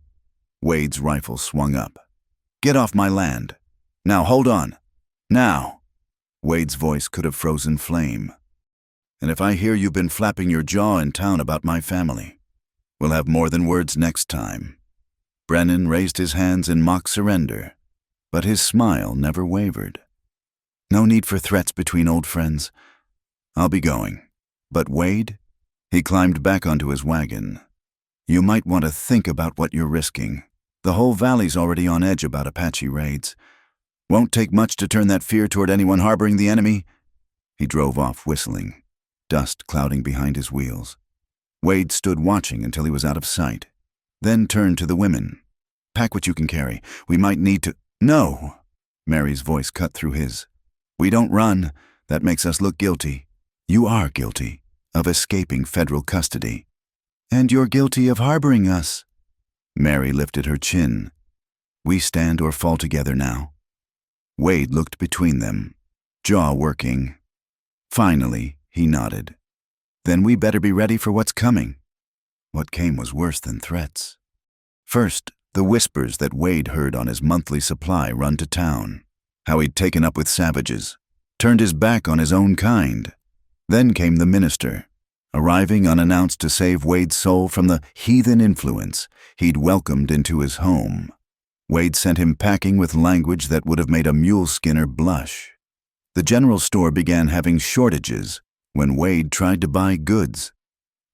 Wade's rifle swung up. Get off my land. Now hold on. Now. Wade's voice could have frozen flame. And if I hear you've been flapping your jaw in town about my family, we'll have more than words next time. Brennan raised his hands in mock surrender, but his smile never wavered. No need for threats between old friends. I'll be going. But Wade? He climbed back onto his wagon. You might want to think about what you're risking. The whole valley's already on edge about Apache raids. Won't take much to turn that fear toward anyone harboring the enemy. He drove off whistling, dust clouding behind his wheels. Wade stood watching until he was out of sight, then turned to the women. Pack what you can carry. We might need to... No! Mary's voice cut through his. We don't run. That makes us look guilty. You are guilty of escaping federal custody. And you're guilty of harboring us. Mary lifted her chin. We stand or fall together now. Wade looked between them, jaw working. Finally, he nodded. Then we better be ready for what's coming. What came was worse than threats. First, the whispers that Wade heard on his monthly supply run to town. How he'd taken up with savages, turned his back on his own kind. Then came the minister, arriving unannounced to save Wade's soul from the heathen influence he'd welcomed into his home. Wade sent him packing with language that would have made a mule skinner blush. The general store began having shortages when Wade tried to buy goods.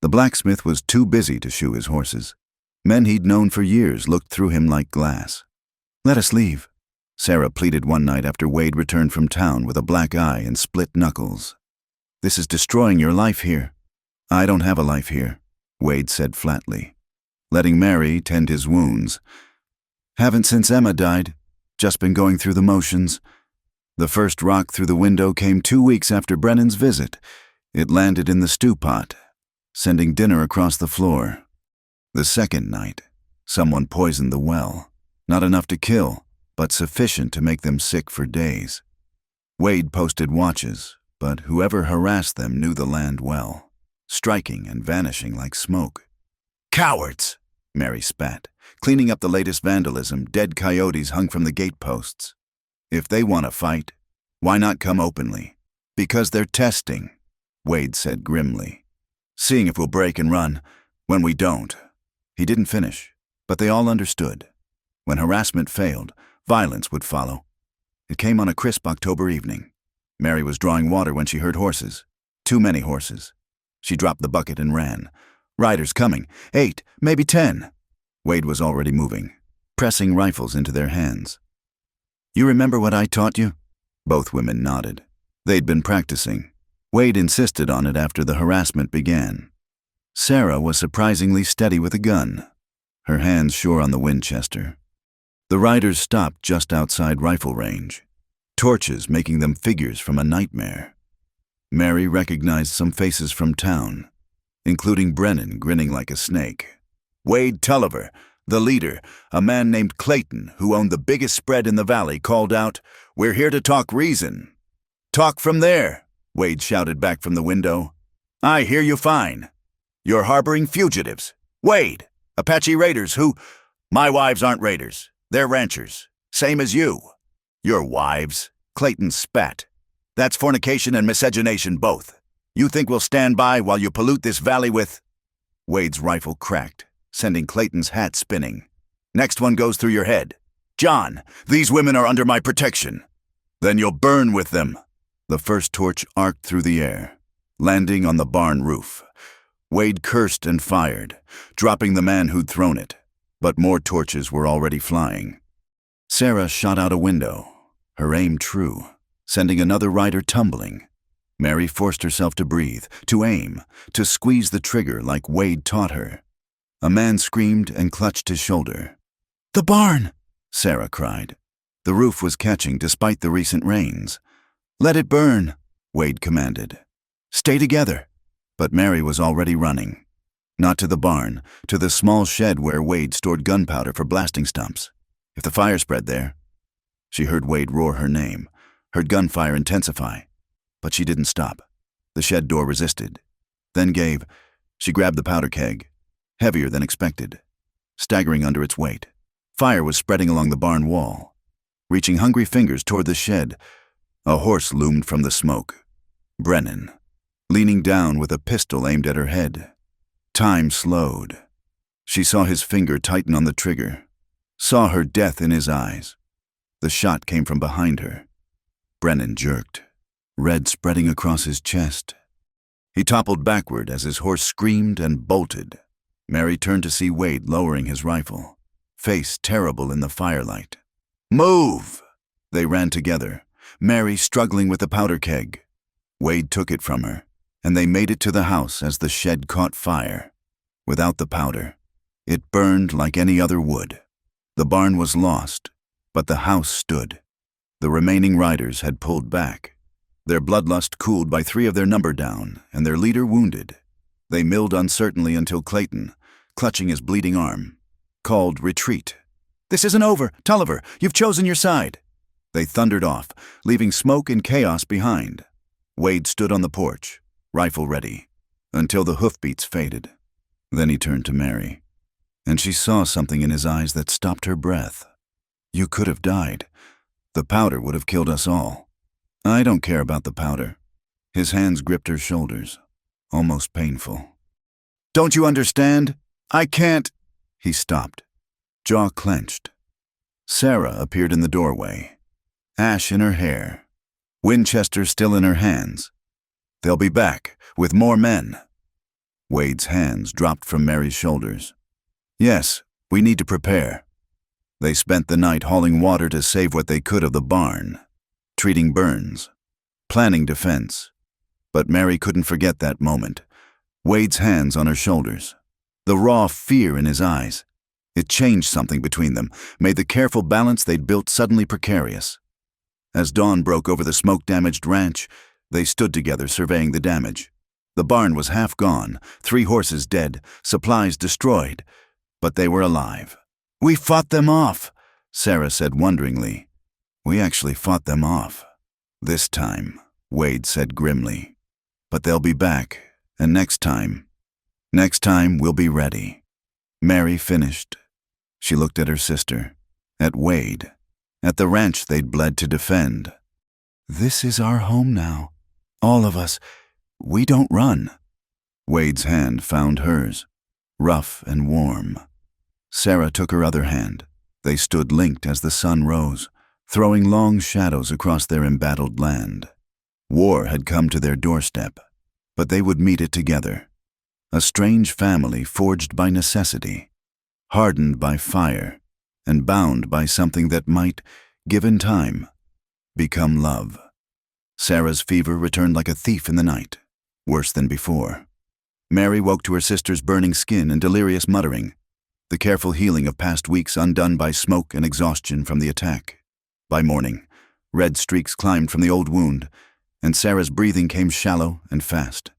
The blacksmith was too busy to shoe his horses. Men he'd known for years looked through him like glass. Let us leave, Sarah pleaded one night after Wade returned from town with a black eye and split knuckles. This is destroying your life here. I don't have a life here, Wade said flatly, letting Mary tend his wounds. Haven't since Emma died. Just been going through the motions. The first rock through the window came 2 weeks after Brennan's visit. It landed in the stew pot, sending dinner across the floor. The second night, someone poisoned the well. Not enough to kill, but sufficient to make them sick for days. Wade posted watches, but whoever harassed them knew the land well, striking and vanishing like smoke. Cowards, Mary spat, cleaning up the latest vandalism. Dead coyotes hung from the gateposts. If they want to fight, why not come openly? Because they're testing, Wade said grimly. Seeing if we'll break and run. When we don't. He didn't finish, but they all understood. When harassment failed, violence would follow. It came on a crisp October evening. Mary was drawing water when she heard horses. Too many horses. She dropped the bucket and ran. Riders coming. 8, maybe 10. Wade was already moving, pressing rifles into their hands. You remember what I taught you? Both women nodded. They'd been practicing. Wade insisted on it after the harassment began. Sarah was surprisingly steady with a gun, her hands sure on the Winchester. The riders stopped just outside rifle range, torches making them figures from a nightmare. Mary recognized some faces from town, including Brennan grinning like a snake. Wade Tulliver, the leader, a man named Clayton, who owned the biggest spread in the valley, called out, "We're here to talk reason." "Talk from there," Wade shouted back from the window. "I hear you fine. You're harboring fugitives. Wade, Apache raiders who... My wives aren't raiders. They're ranchers. Same as you. Your wives," Clayton spat. "That's fornication and miscegenation both. You think we'll stand by while you pollute this valley with..." Wade's rifle cracked, sending Clayton's hat spinning. "Next one goes through your head. John, these women are under my protection. Then you'll burn with them." The first torch arced through the air, landing on the barn roof. Wade cursed and fired, dropping the man who'd thrown it. But more torches were already flying. Sarah shot out a window, her aim true, sending another rider tumbling. Mary forced herself to breathe, to aim, to squeeze the trigger like Wade taught her. A man screamed and clutched his shoulder. "The barn!" Sarah cried. The roof was catching despite the recent rains. "Let it burn," Wade commanded. "Stay together." But Mary was already running. Not to the barn, to the small shed where Wade stored gunpowder for blasting stumps. If the fire spread there. She heard Wade roar her name, heard gunfire intensify. But she didn't stop. The shed door resisted, then gave. She grabbed the powder keg, heavier than expected, staggering under its weight. Fire was spreading along the barn wall. Reaching hungry fingers toward the shed, a horse loomed from the smoke. Brennan, leaning down with a pistol aimed at her head. Time slowed. She saw his finger tighten on the trigger, saw her death in his eyes. The shot came from behind her. Brennan jerked, red spreading across his chest. He toppled backward as his horse screamed and bolted. Mary turned to see Wade lowering his rifle, face terrible in the firelight. "Move!" They ran together, Mary struggling with the powder keg. Wade took it from her, and they made it to the house as the shed caught fire. Without the powder, it burned like any other wood. The barn was lost, but the house stood. The remaining riders had pulled back, their bloodlust cooled by 3 of their number down and their leader wounded. They milled uncertainly until Clayton, clutching his bleeding arm, called retreat. "This isn't over, Tulliver, you've chosen your side." They thundered off, leaving smoke and chaos behind. Wade stood on the porch, rifle ready, until the hoofbeats faded. Then he turned to Mary, and she saw something in his eyes that stopped her breath. "You could have died. The powder would have killed us all." "I don't care about the powder." His hands gripped her shoulders, almost painful. "Don't you understand? I can't." He stopped, jaw clenched. Sarah appeared in the doorway, ash in her hair, Winchester still in her hands. "They'll be back, with more men." Wade's hands dropped from Mary's shoulders. "Yes, we need to prepare." They spent the night hauling water to save what they could of the barn, treating burns, planning defense. But Mary couldn't forget that moment. Wade's hands on her shoulders, the raw fear in his eyes. It changed something between them, made the careful balance they'd built suddenly precarious. As dawn broke over the smoke-damaged ranch, they stood together surveying the damage. The barn was half gone, 3 horses dead, supplies destroyed, but they were alive. "We fought them off," Sarah said wonderingly. "We actually fought them off. This time," Wade said grimly. "But they'll be back, and next time we'll be ready." Mary finished. She looked at her sister, at Wade, at the ranch they'd bled to defend. "This is our home now. All of us. We don't run." Wade's hand found hers, rough and warm. Sarah took her other hand. They stood linked as the sun rose, throwing long shadows across their embattled land. War had come to their doorstep, but they would meet it together. A strange family forged by necessity, hardened by fire, and bound by something that might, given time, become love. Sarah's fever returned like a thief in the night, worse than before. Mary woke to her sister's burning skin and delirious muttering, the careful healing of past weeks undone by smoke and exhaustion from the attack. By morning, red streaks climbed from the old wound, and Sarah's breathing came shallow and fast.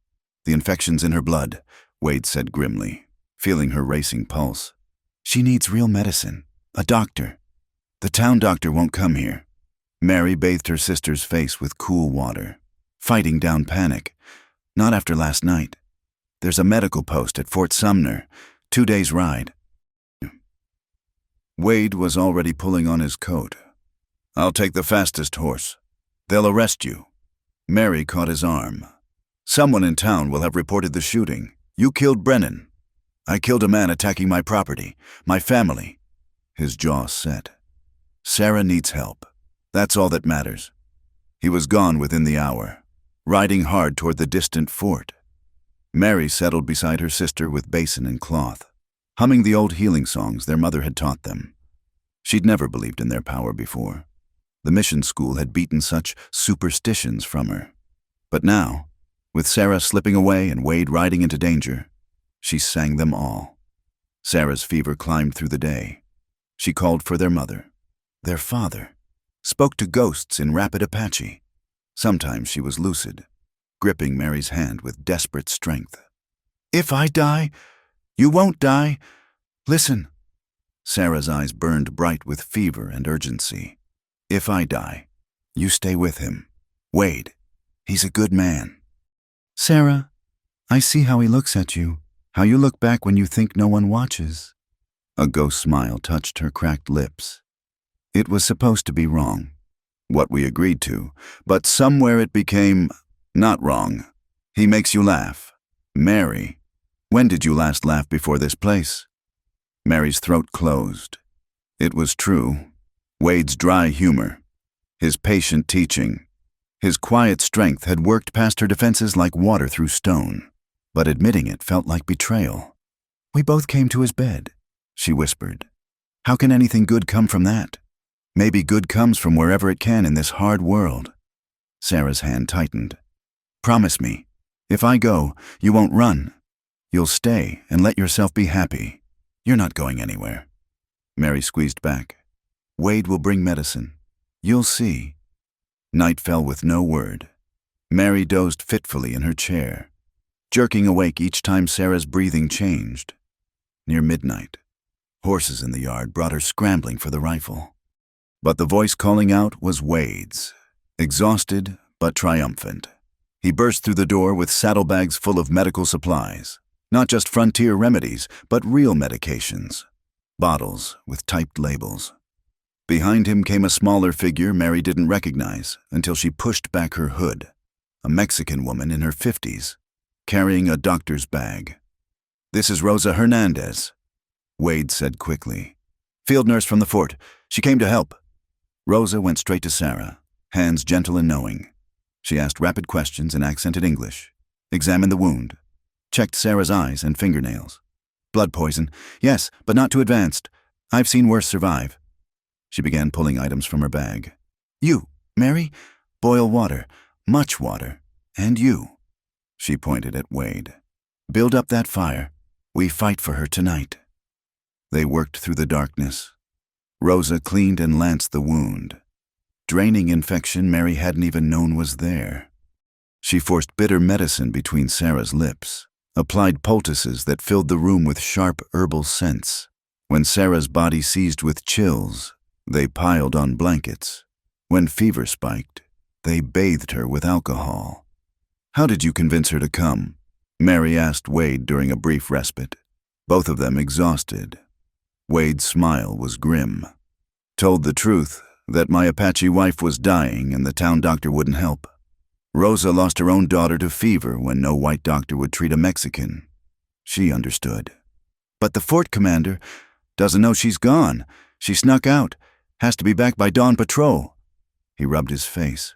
"The infection's in her blood," Wade said grimly, feeling her racing pulse. "She needs real medicine, a doctor. The town doctor won't come here." Mary bathed her sister's face with cool water, fighting down panic. "Not after last night. There's a medical post at Fort Sumner, 2 days' ride." Wade was already pulling on his coat. "I'll take the fastest horse. They'll arrest you." Mary caught his arm. "Someone in town will have reported the shooting. You killed Brennan. I killed a man attacking my property, my family." His jaw set. "Sarah needs help. That's all that matters." He was gone within the hour, riding hard toward the distant fort. Mary settled beside her sister with basin and cloth. humming the old healing songs their mother had taught them. She'd never believed in their power before. The mission school had beaten such superstitions from her. But now, with Sarah slipping away and Wade riding into danger, she sang them all. Sarah's fever climbed through the day. She called for their mother, their father, spoke to ghosts in rapid Apache. Sometimes she was lucid, gripping Mary's hand with desperate strength. "If I die, you won't die. Listen." Sarah's eyes burned bright with fever and urgency. "If I die, you stay with him. Wade, he's a good man." "Sarah, I see how he looks at you, how you look back when you think no one watches." A ghost smile touched her cracked lips. It was supposed to be wrong, what we agreed to, but somewhere it became not wrong. "He makes you laugh. Mary, when did you last laugh before this place?" Mary's throat closed. It was true. Wade's dry humor, his patient teaching, his quiet strength had worked past her defenses like water through stone, but admitting it felt like betrayal. "We both came to his bed," she whispered. "How can anything good come from that? Maybe good comes from wherever it can in this hard world." Sarah's hand tightened. "Promise me, if I go, you won't run. You'll stay and let yourself be happy. You're not going anywhere." Mary squeezed back. "Wade will bring medicine. You'll see." Night fell with no word. Mary dozed fitfully in her chair, jerking awake each time Sarah's breathing changed. Near midnight, horses in the yard brought her scrambling for the rifle. But the voice calling out was Wade's, exhausted but triumphant. He burst through the door with saddlebags full of medical supplies, not just frontier remedies, but real medications, bottles with typed labels. Behind him came a smaller figure Mary didn't recognize until she pushed back her hood, a Mexican woman in her 50s, carrying a doctor's bag. "This is Rosa Hernandez," Wade said quickly. "Field nurse from the fort. She came to help." Rosa went straight to Sarah, hands gentle and knowing. She asked rapid questions in accented English, examined the wound, checked Sarah's eyes and fingernails. "Blood poison. Yes, but not too advanced. I've seen worse survive." She began pulling items from her bag. "You, Mary, boil water, much water, and you." She pointed at Wade. "Build up that fire. We fight for her tonight." They worked through the darkness. Rosa cleaned and lanced the wound, draining infection Mary hadn't even known was there. She forced bitter medicine between Sarah's lips, applied poultices that filled the room with sharp herbal scents. When Sarah's body seized with chills, they piled on blankets. When fever spiked, they bathed her with alcohol. "How did you convince her to come?" Mary asked Wade during a brief respite, both of them exhausted. Wade's smile was grim. "Told the truth, that my Apache wife was dying and the town doctor wouldn't help. Rosa lost her own daughter to fever when no white doctor would treat a Mexican. She understood. But the fort commander doesn't know she's gone. She snuck out. Has to be back by dawn patrol." He rubbed his face.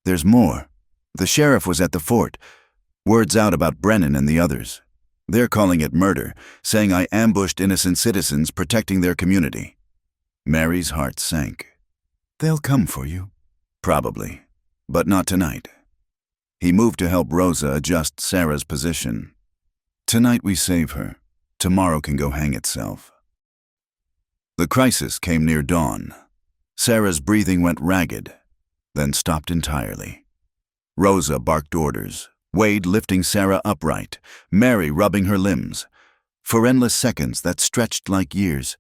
"There's more. The sheriff was at the fort. Word's out about Brennan and the others. They're calling it murder, saying I ambushed innocent citizens protecting their community." Mary's heart sank. "They'll come for you." "Probably, but not tonight." He moved to help Rosa adjust Sarah's position. "Tonight we save her. Tomorrow can go hang itself." The crisis came near dawn. Sarah's breathing went ragged, then stopped entirely. Rosa barked orders, Wade lifting Sarah upright, Mary rubbing her limbs. For endless seconds that stretched like years.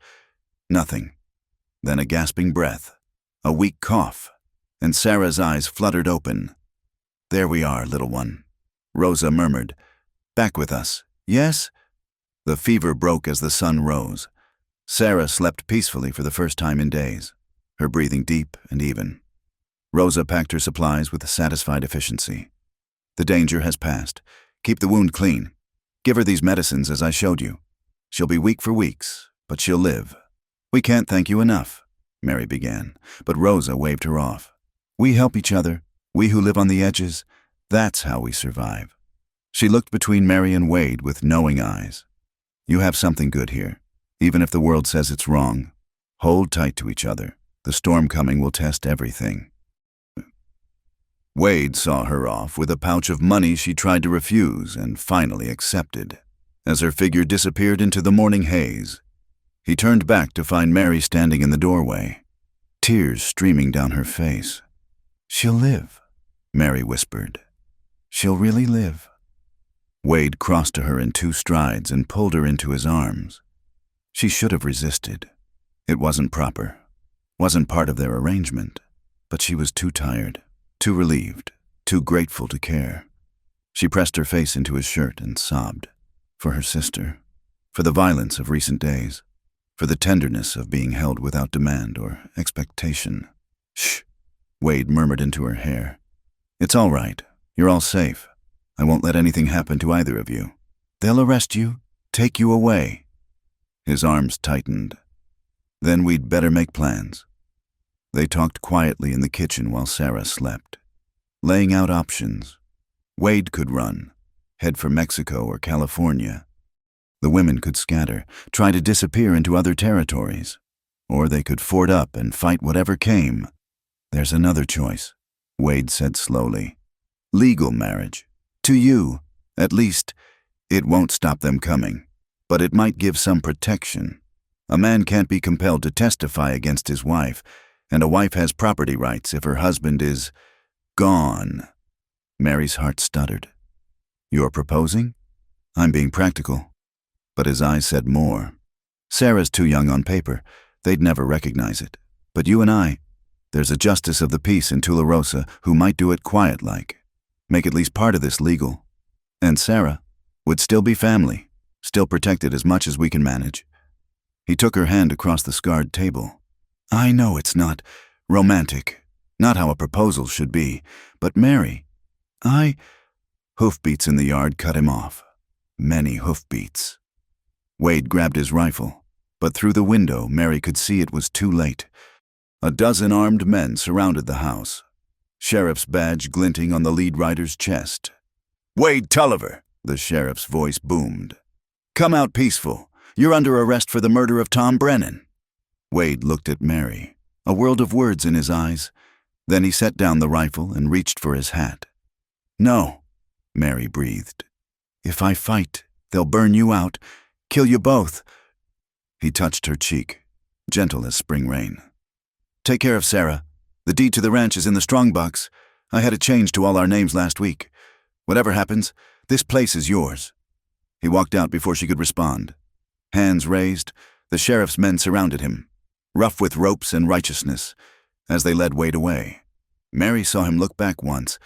Nothing. Then a gasping breath, a weak cough, and Sarah's eyes fluttered open. "There we are, little one," Rosa murmured. "Back with us, yes?" The fever broke as the sun rose. Sarah slept peacefully for the first time in days, her breathing deep and even. Rosa packed her supplies with a satisfied efficiency. "The danger has passed. Keep the wound clean. Give her these medicines as I showed you. She'll be weak for weeks, but she'll live." "We can't thank you enough," Mary began, but Rosa waved her off. "We help each other, we who live on the edges. That's how we survive." She looked between Mary and Wade with knowing eyes. You have something good here. Even if the world says it's wrong, hold tight to each other. The storm coming will test everything. Wade saw her off with a pouch of money she tried to refuse and finally accepted. As her figure disappeared into the morning haze, he turned back to find Mary standing in the doorway, tears streaming down her face. "She'll live," Mary whispered. "She'll really live." Wade crossed to her in 2 strides and pulled her into his arms. She should have resisted. It wasn't proper, wasn't part of their arrangement, but she was too tired, too relieved, too grateful to care. She pressed her face into his shirt and sobbed. For her sister, for the violence of recent days, for the tenderness of being held without demand or expectation. "Shh," Wade murmured into her hair. "It's all right. You're all safe. I won't let anything happen to either of you. They'll arrest you, take you away." His arms tightened. "Then we'd better make plans." They talked quietly in the kitchen while Sarah slept, laying out options. Wade could run, head for Mexico or California. The women could scatter, try to disappear into other territories. Or they could ford up and fight whatever came. "There's another choice," Wade said slowly. "Legal marriage. To you, at least, it won't stop them coming. But it might give some protection. A man can't be compelled to testify against his wife, and a wife has property rights if her husband is gone." Mary's heart stuttered. "You're proposing?" "I'm being practical." But his eyes said more. "Sarah's too young on paper. They'd never recognize it. But you and I, there's a justice of the peace in Tularosa who might do it quiet-like. Make at least part of this legal. And Sarah would still be family, still protected as much as we can manage." He took her hand across the scarred table. "I know it's not romantic, not how a proposal should be, but Mary, Hoofbeats in the yard cut him off. Many hoofbeats. Wade grabbed his rifle, but through the window Mary could see it was too late. A dozen armed men surrounded the house, sheriff's badge glinting on the lead rider's chest. "Wade Tulliver," the sheriff's voice boomed. "Come out peaceful. You're under arrest for the murder of Tom Brennan." Wade looked at Mary, a world of words in his eyes. Then he set down the rifle and reached for his hat. "No," Mary breathed. "If I fight, they'll burn you out, kill you both." He touched her cheek, gentle as spring rain. "Take care of Sarah. The deed to the ranch is in the strongbox. I had it changed to all our names last week. Whatever happens, this place is yours." He walked out before she could respond. Hands raised, the sheriff's men surrounded him, rough with ropes and righteousness, as they led Wade away. Mary saw him look back once.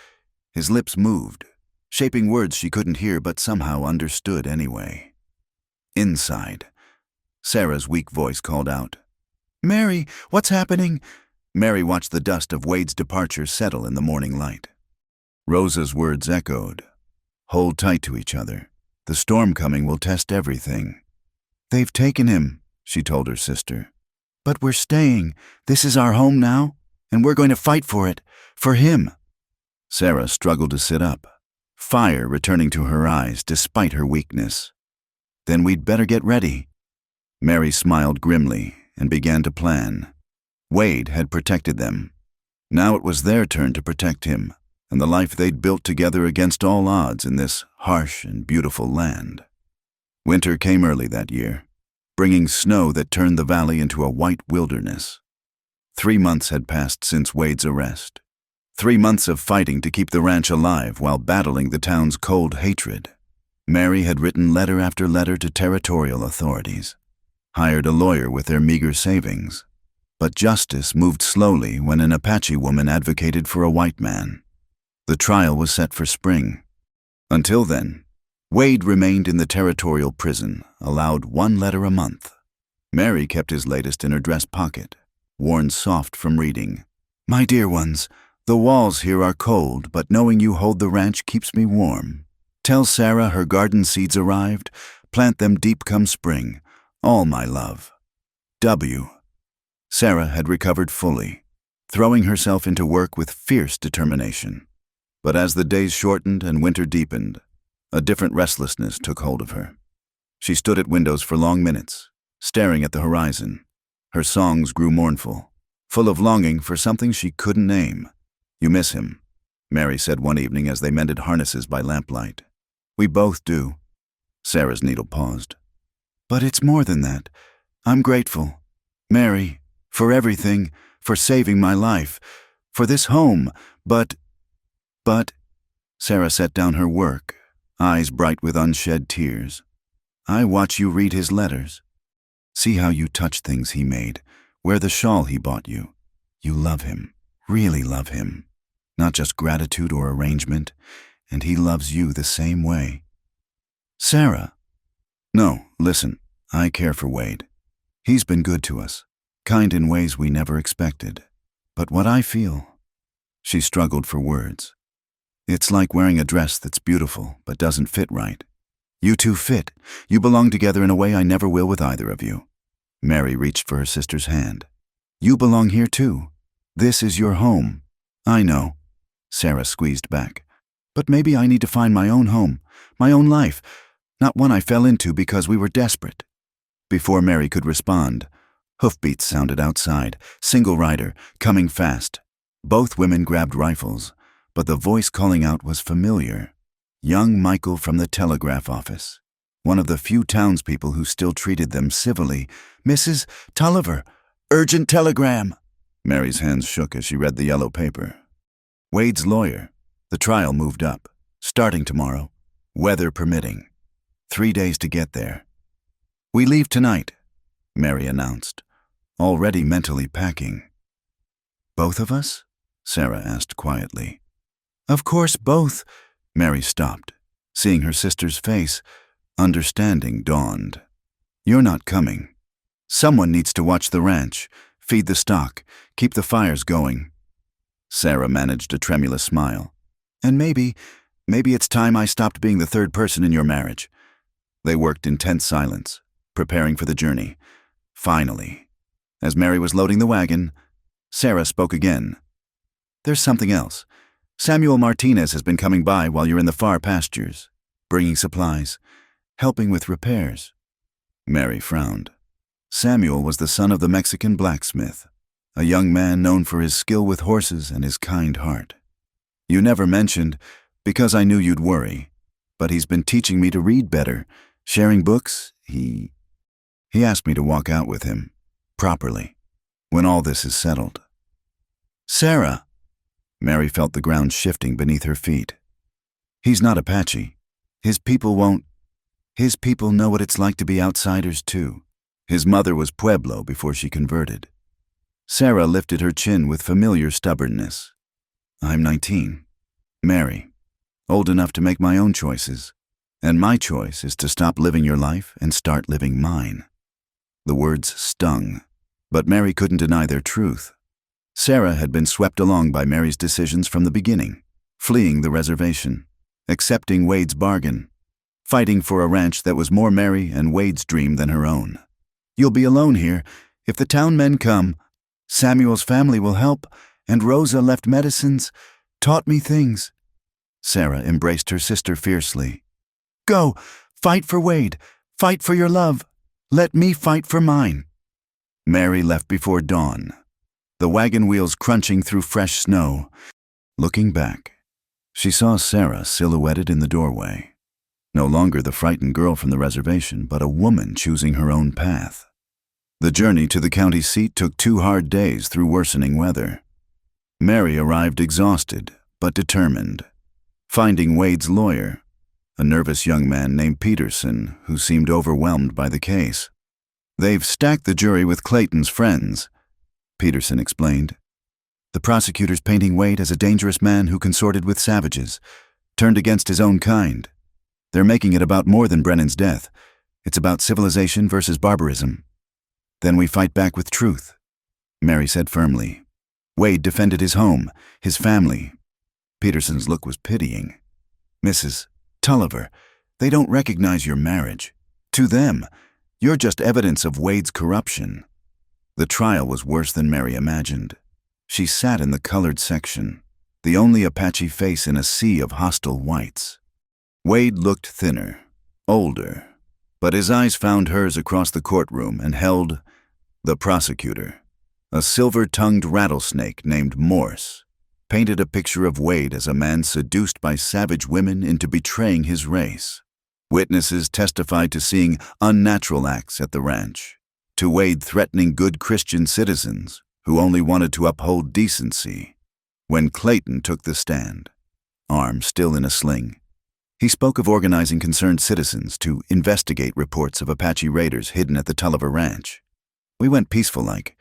His lips moved, shaping words she couldn't hear but somehow understood anyway. Inside, Sarah's weak voice called out, "Mary, what's happening?" Mary watched the dust of Wade's departure settle in the morning light. Rosa's words echoed. "Hold tight to each other. The storm coming will test everything." "They've taken him," she told her sister. "But we're staying. This is our home now, and we're going to fight for it, for him." Sarah struggled to sit up, fire returning to her eyes despite her weakness. "Then we'd better get ready." Mary smiled grimly and began to plan. Wade had protected them. Now it was their turn to protect him and the life they'd built together against all odds in this harsh and beautiful land. Winter came early that year, bringing snow that turned the valley into a white wilderness. 3 months had passed since Wade's arrest. 3 months of fighting to keep the ranch alive while battling the town's cold hatred. Mary had written letter after letter to territorial authorities, hired a lawyer with their meager savings. But justice moved slowly when an Apache woman advocated for a white man. The trial was set for spring. Until then, Wade remained in the territorial prison, allowed 1 letter a month. Mary kept his latest in her dress pocket, worn soft from reading. "My dear ones, the walls here are cold, but knowing you hold the ranch keeps me warm. Tell Sarah her garden seeds arrived, plant them deep come spring. All my love. W." Sarah had recovered fully, throwing herself into work with fierce determination. But as the days shortened and winter deepened, a different restlessness took hold of her. She stood at windows for long minutes, staring at the horizon. Her songs grew mournful, full of longing for something she couldn't name. "You miss him," Mary said one evening as they mended harnesses by lamplight. "We both do." Sarah's needle paused. "But it's more than that. I'm grateful, Mary, for everything, for saving my life, for this home, but... Sarah set down her work, eyes bright with unshed tears. "I watch you read his letters. See how you touch things he made, wear the shawl he bought you. You love him, really love him. Not just gratitude or arrangement, and he loves you the same way." "Sarah." "No, listen, I care for Wade. He's been good to us, kind in ways we never expected. But what I feel..." She struggled for words. "It's like wearing a dress that's beautiful but doesn't fit right. You two fit. You belong together in a way I never will with either of you." Mary reached for her sister's hand. "You belong here too. This is your home." "I know," Sarah squeezed back. "But maybe I need to find my own home, my own life, not one I fell into because we were desperate." Before Mary could respond, hoofbeats sounded outside, single rider, coming fast. Both women grabbed rifles, but the voice calling out was familiar. Young Michael from the telegraph office, one of the few townspeople who still treated them civilly. "Mrs. Tulliver, urgent telegram." Mary's hands shook as she read the yellow paper. "Wade's lawyer. The trial moved up. Starting tomorrow. Weather permitting. 3 days to get there." "We leave tonight," Mary announced, already mentally packing. "Both of us?" Sarah asked quietly. "Of course, both." Mary stopped. Seeing her sister's face, understanding dawned. "You're not coming. Someone needs to watch the ranch, feed the stock, keep the fires going." Sarah managed a tremulous smile. "And maybe it's time I stopped being the third person in your marriage." They worked in tense silence, preparing for the journey. Finally, as Mary was loading the wagon, Sarah spoke again. "There's something else. Samuel Martinez has been coming by while you're in the far pastures, bringing supplies, helping with repairs." Mary frowned. Samuel was the son of the Mexican blacksmith, a young man known for his skill with horses and his kind heart. "You never mentioned, because I knew you'd worry, but he's been teaching me to read better, sharing books. He asked me to walk out with him, properly, when all this is settled." "Sarah!" Mary felt the ground shifting beneath her feet. "He's not Apache. His people know what it's like to be outsiders too. His mother was Pueblo before she converted." Sarah lifted her chin with familiar stubbornness. "I'm 19. Mary. Old enough to make my own choices. And my choice is to stop living your life and start living mine." The words stung, but Mary couldn't deny their truth. Sarah had been swept along by Mary's decisions from the beginning, fleeing the reservation, accepting Wade's bargain, fighting for a ranch that was more Mary and Wade's dream than her own. "You'll be alone here. If the town men come, Samuel's family will help, and Rosa left medicines, taught me things." Sarah embraced her sister fiercely. "Go, fight for Wade, fight for your love. Let me fight for mine." Mary left before dawn, the wagon wheels crunching through fresh snow. Looking back, she saw Sarah silhouetted in the doorway. No longer the frightened girl from the reservation, but a woman choosing her own path. The journey to the county seat took 2 hard days through worsening weather. Mary arrived exhausted, but determined. Finding Wade's lawyer, a nervous young man named Peterson, who seemed overwhelmed by the case. "They've stacked the jury with Clayton's friends," Peterson explained. "The prosecutor's painting Wade as a dangerous man who consorted with savages, turned against his own kind. They're making it about more than Brennan's death. It's about civilization versus barbarism. Then we fight back with truth," Mary said firmly. "Wade defended his home, his family." Peterson's look was pitying. "Mrs. Tulliver, they don't recognize your marriage. To them, you're just evidence of Wade's corruption." The trial was worse than Mary imagined. She sat in the colored section, the only Apache face in a sea of hostile whites. Wade looked thinner, older, But his eyes found hers across the courtroom and held the prosecutor. A silver-tongued rattlesnake named Morse painted a picture of Wade as a man seduced by savage women into betraying his race. Witnesses testified to seeing unnatural acts at the ranch, to Wade threatening good Christian citizens who only wanted to uphold decency. When Clayton took the stand, arm still in a sling, he spoke of organizing concerned citizens to investigate reports of Apache raiders hidden at the Tulliver Ranch. "We went peaceful-like,"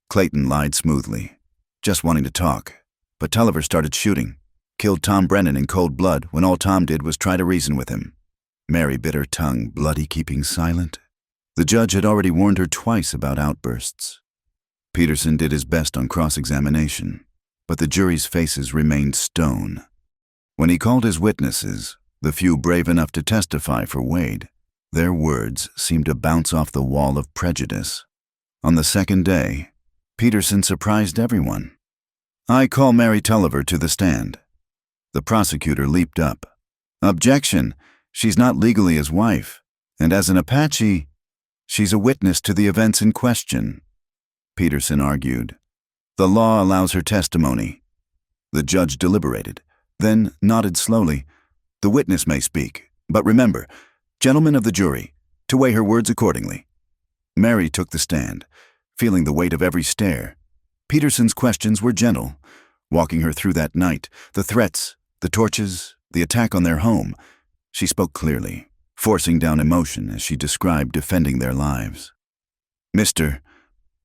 Clayton lied smoothly, "just wanting to talk. But Tulliver started shooting, killed Tom Brennan in cold blood when all Tom did was try to reason with him." Mary bit her tongue, bloody keeping silent. The judge had already warned her twice about outbursts. Peterson did his best on cross-examination, but the jury's faces remained stone. When he called his witnesses, the few brave enough to testify for Wade, their words seemed to bounce off the wall of prejudice. On the second day, Peterson surprised everyone. "I call Mary Tulliver to the stand." The prosecutor leaped up. "Objection! She's not legally his wife, and as an Apache, she's a witness to the events in question." Peterson argued. "The law allows her testimony." The judge deliberated, then nodded slowly. "The witness may speak, but remember, gentlemen of the jury, to weigh her words accordingly." Mary took the stand, feeling the weight of every stare. Peterson's questions were gentle, walking her through that night, the threats, the torches, the attack on their home. She spoke clearly, forcing down emotion as she described defending their lives. "Mr.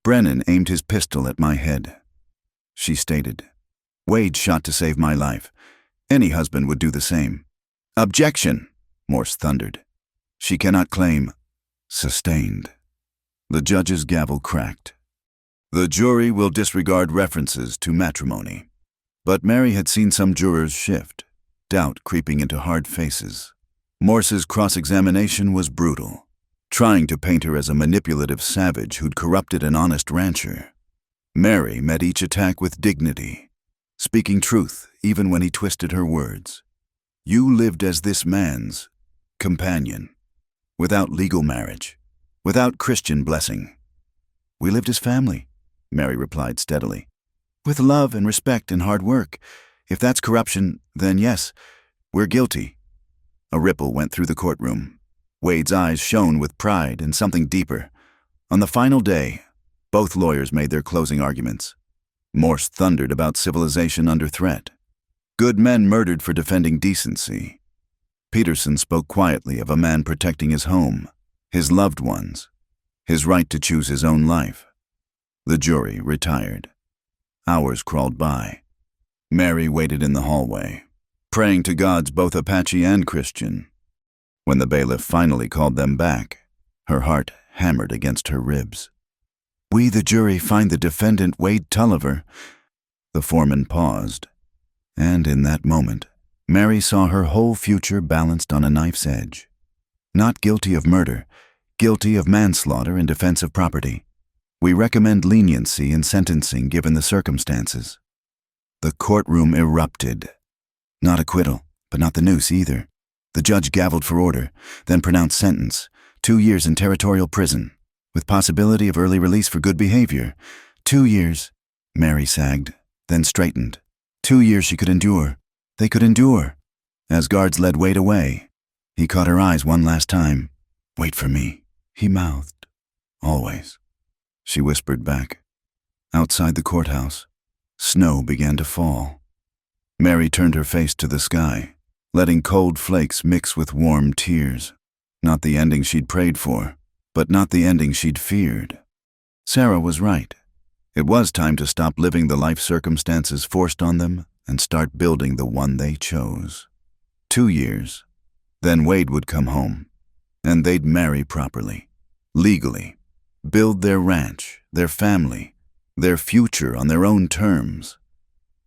Brennan aimed his pistol at my head," she stated. "Wade shot to save my life. Any husband would do the same." "Objection!" Morse thundered. "She cannot claim." Sustained. The judge's gavel cracked. The jury will disregard references to matrimony. But Mary had seen some jurors shift, doubt creeping into hard faces. Morse's cross-examination was brutal, trying to paint her as a manipulative savage who'd corrupted an honest rancher. Mary met each attack with dignity, speaking truth even when he twisted her words. "You lived as this man's companion, without legal marriage, without Christian blessing." "We lived as family," Mary replied steadily. "With love and respect and hard work. If that's corruption, then yes, we're guilty." A ripple went through the courtroom. Wade's eyes shone with pride and something deeper. On the final day, both lawyers made their closing arguments. Morse thundered about civilization under threat. Good men murdered for defending decency. Peterson spoke quietly of a man protecting his home, his loved ones, his right to choose his own life. The jury retired. Hours crawled by. Mary waited in the hallway, praying to gods both Apache and Christian. When the bailiff finally called them back, her heart hammered against her ribs. "We, the jury, find the defendant Wade Tulliver." The foreman paused, and in that moment, Mary saw her whole future balanced on a knife's edge. Not guilty of murder, guilty of manslaughter in defense of property. We recommend leniency in sentencing given the circumstances. The courtroom erupted. Not acquittal, but not the noose either. The judge gavelled for order, then pronounced sentence, 2 years in territorial prison, with possibility of early release for good behavior. 2 years, Mary sagged, then straightened. 2 years she could endure. They could endure. As guards led Wade away, he caught her eyes one last time. "Wait for me," he mouthed. "Always," she whispered back. Outside the courthouse, snow began to fall. Mary turned her face to the sky, letting cold flakes mix with warm tears. Not the ending she'd prayed for, but not the ending she'd feared. Sarah was right. It was time to stop living the life circumstances forced on them and start building the one they chose. 2 years. Then Wade would come home, and they'd marry properly, legally, build their ranch, their family, their future on their own terms.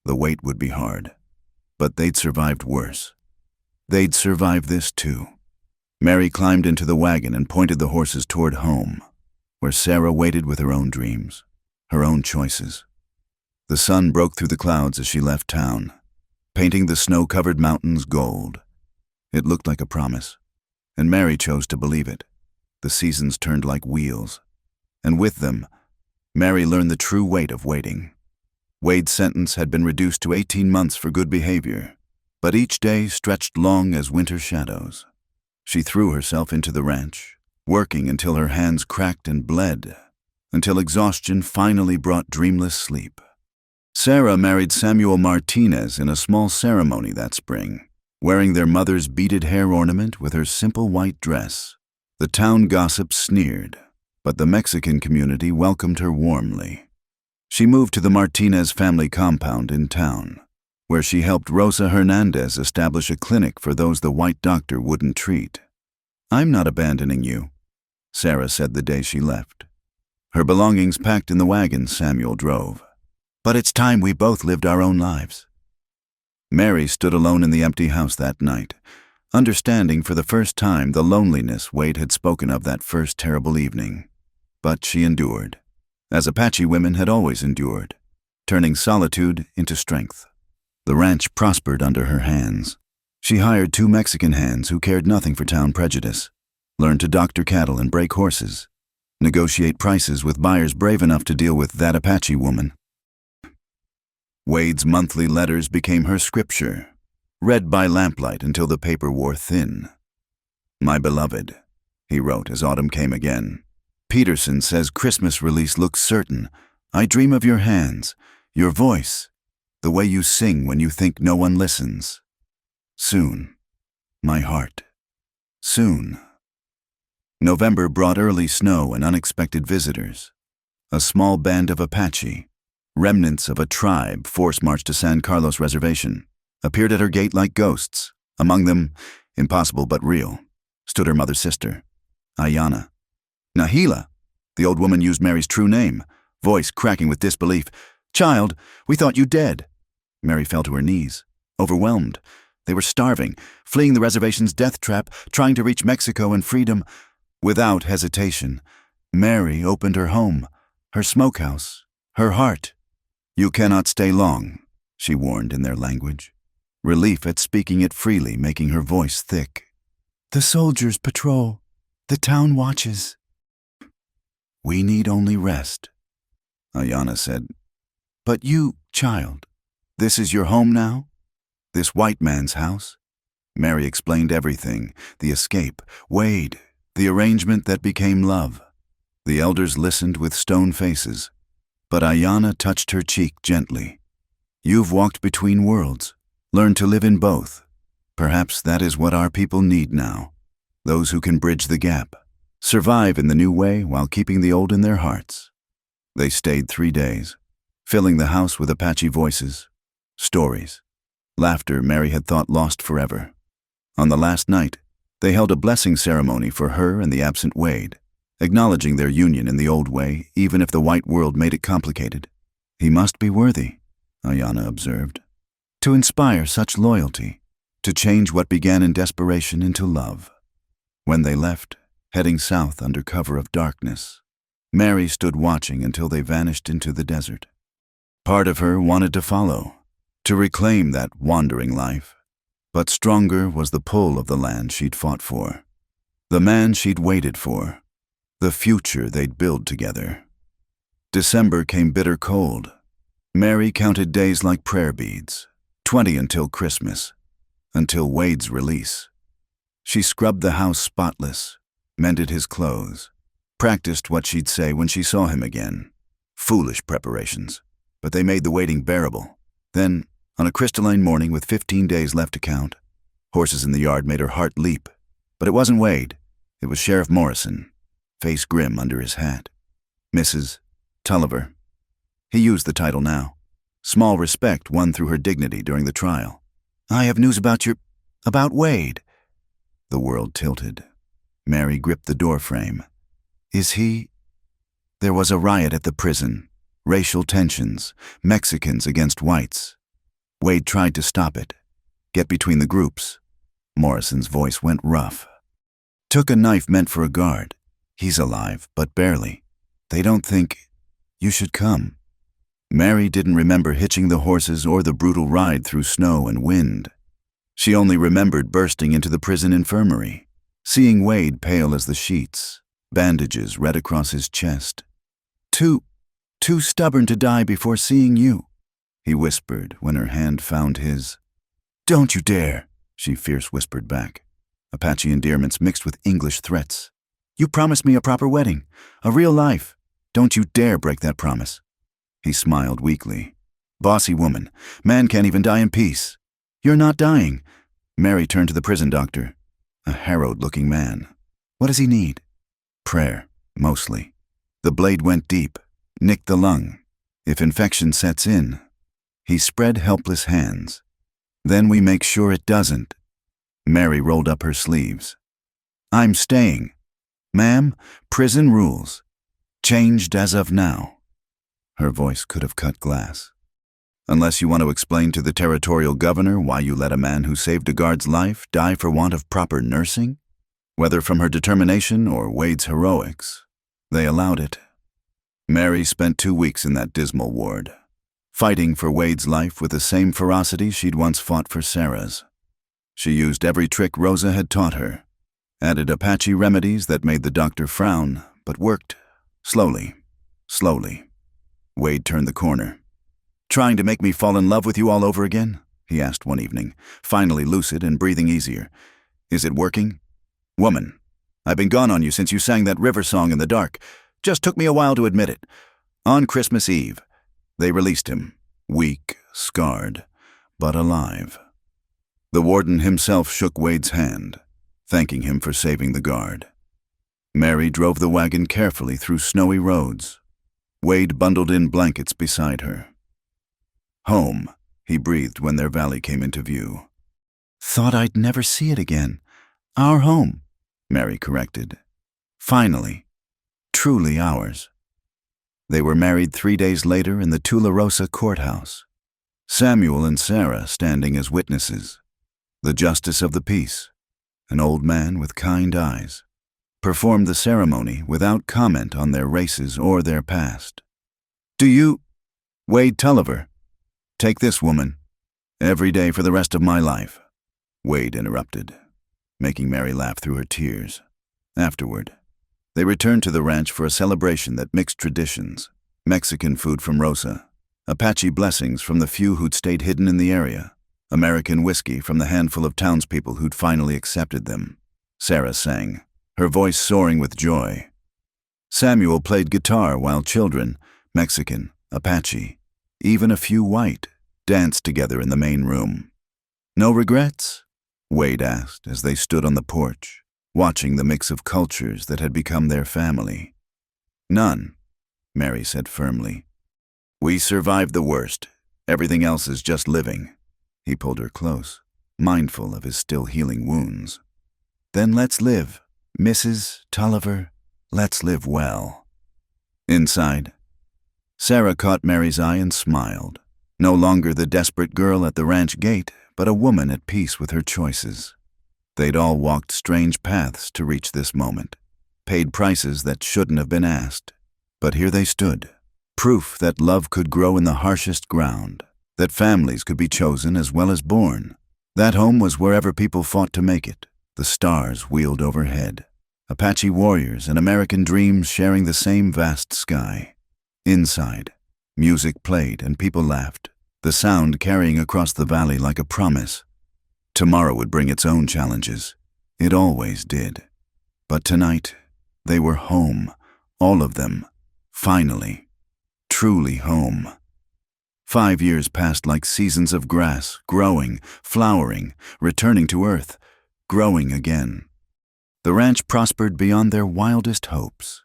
The wait would be hard, but they'd survived worse. They'd survive this too. Mary climbed into the wagon and pointed the horses toward home, where Sarah waited with her own dreams, her own choices. The sun broke through the clouds as she left town, painting the snow-covered mountains gold. It looked like a promise, and Mary chose to believe it. The seasons turned like wheels. And with them, Mary learned the true weight of waiting. Wade's sentence had been reduced to 18 months for good behavior, but each day stretched long as winter shadows. She threw herself into the ranch, working until her hands cracked and bled, until exhaustion finally brought dreamless sleep. Sarah married Samuel Martinez in a small ceremony that spring, wearing their mother's beaded hair ornament with her simple white dress. The town gossip sneered, but the Mexican community welcomed her warmly. She moved to the Martinez family compound in town, where she helped Rosa Hernandez establish a clinic for those the white doctor wouldn't treat. "I'm not abandoning you," Sarah said the day she left. Her belongings packed in the wagon Samuel drove. "But it's time we both lived our own lives." Mary stood alone in the empty house that night, understanding for the first time the loneliness Wade had spoken of that first terrible evening. But she endured, as Apache women had always endured, turning solitude into strength. The ranch prospered under her hands. She hired 2 Mexican hands who cared nothing for town prejudice, learned to doctor cattle and break horses, negotiate prices with buyers brave enough to deal with that Apache woman. Wade's monthly letters became her scripture, read by lamplight until the paper wore thin. "My beloved," he wrote as autumn came again, "Peterson says Christmas release looks certain. I dream of your hands, your voice, the way you sing when you think no one listens. Soon, my heart, soon." November brought early snow and unexpected visitors. A small band of Apache, remnants of a tribe force-marched to San Carlos Reservation, appeared at her gate like ghosts. Among them, impossible but real, stood her mother's sister, Ayana. "Nahila," the old woman used Mary's true name, voice cracking with disbelief. "Child, we thought you dead." Mary fell to her knees, overwhelmed. They were starving, fleeing the reservation's death trap, trying to reach Mexico and freedom. Without hesitation, Mary opened her home, her smokehouse, her heart. "You cannot stay long," she warned in their language, relief at speaking it freely making her voice thick. "The soldiers patrol. The town watches." "We need only rest," Ayana said. "But you, child, this is your home now? This white man's house?" Mary explained everything, the escape, Wade, the arrangement that became love. The elders listened with stone faces, but Ayana touched her cheek gently. "You've walked between worlds, learned to live in both. Perhaps that is what our people need now, those who can bridge the gap, survive in the new way while keeping the old in their hearts." They stayed 3 days, filling the house with Apache voices, stories, laughter Mary had thought lost forever. On the last night, they held a blessing ceremony for her and the absent Wade, acknowledging their union in the old way, even if the white world made it complicated. "He must be worthy," Ayana observed, "to inspire such loyalty, to change what began in desperation into love." When they left, heading south under cover of darkness, Mary stood watching until they vanished into the desert. Part of her wanted to follow, to reclaim that wandering life, but stronger was the pull of the land she'd fought for, the man she'd waited for, the future they'd build together. December came bitter cold. Mary counted days like prayer beads, 20 until Christmas, until Wade's release. She scrubbed the house spotless, mended his clothes, practiced what she'd say when she saw him again. Foolish preparations, but they made the waiting bearable. Then, on a crystalline morning with 15 days left to count, horses in the yard made her heart leap. But it wasn't Wade, it was Sheriff Morrison, face grim under his hat. Mrs. Tulliver. He used the title now. Small respect won through her dignity during the trial. "I have news about about Wade." The world tilted. Mary gripped the doorframe. "Is he?" There was a riot at the prison, racial tensions, Mexicans against whites. Wade tried to stop it, get between the groups. Morrison's voice went rough. "Took a knife meant for a guard. He's alive, but barely. They don't think you should come." Mary didn't remember hitching the horses or the brutal ride through snow and wind. She only remembered bursting into the prison infirmary, seeing Wade pale as the sheets, bandages red across his chest. Too stubborn to die before seeing you, he whispered when her hand found his. Don't you dare, she fierce whispered back, Apache endearments mixed with English threats. You promised me a proper wedding, a real life. Don't you dare break that promise. He smiled weakly. Bossy woman, man can't even die in peace. You're not dying. Mary turned to the prison doctor, a harrowed-looking man. What does he need? Prayer, mostly. The blade went deep, nicked the lung. If infection sets in, he spread helpless hands. Then we make sure it doesn't. Mary rolled up her sleeves. I'm staying. Ma'am, prison rules. Changed as of now. Her voice could have cut glass. Unless you want to explain to the territorial governor why you let a man who saved a guard's life die for want of proper nursing? Whether from her determination or Wade's heroics, they allowed it. Mary spent 2 weeks in that dismal ward, fighting for Wade's life with the same ferocity she'd once fought for Sarah's. She used every trick Rosa had taught her, added Apache remedies that made the doctor frown, but worked slowly. Wade turned the corner. Trying to make me fall in love with you all over again? He asked one evening, finally lucid and breathing easier. Is it working? Woman, I've been gone on you since you sang that river song in the dark. Just took me a while to admit it. On Christmas Eve, they released him, weak, scarred, but alive. The warden himself shook Wade's hand, thanking him for saving the guard. Mary drove the wagon carefully through snowy roads. Wade bundled in blankets beside her. Home, he breathed when their valley came into view. Thought I'd never see it again. Our home, Mary corrected. Finally, truly ours. They were married 3 days later in the Tularosa courthouse. Samuel and Sarah standing as witnesses. The justice of the peace, an old man with kind eyes, performed the ceremony without comment on their races or their past. Do you, Wade Tulliver, take this woman, every day for the rest of my life? Wade interrupted, making Mary laugh through her tears. Afterward, they returned to the ranch for a celebration that mixed traditions, Mexican food from Rosa, Apache blessings from the few who'd stayed hidden in the area, American whiskey from the handful of townspeople who'd finally accepted them. Sarah sang, her voice soaring with joy. Samuel played guitar while children, Mexican, Apache, even a few white, danced together in the main room. No regrets? Wade asked as they stood on the porch, watching the mix of cultures that had become their family. None, Mary said firmly. We survived the worst. Everything else is just living. He pulled her close, mindful of his still healing wounds. Then let's live, Mrs. Tulliver. Let's live well. Inside, Sarah caught Mary's eye and smiled. No longer the desperate girl at the ranch gate, but a woman at peace with her choices. They'd all walked strange paths to reach this moment, paid prices that shouldn't have been asked. But here they stood, proof that love could grow in the harshest ground, that families could be chosen as well as born. That home was wherever people fought to make it. The stars wheeled overhead, Apache warriors and American dreams sharing the same vast sky. Inside, music played and people laughed, the sound carrying across the valley like a promise. Tomorrow would bring its own challenges. It always did. But tonight, they were home, all of them, finally, truly home. 5 years passed like seasons of grass, growing, flowering, returning to earth, growing again. The ranch prospered beyond their wildest hopes.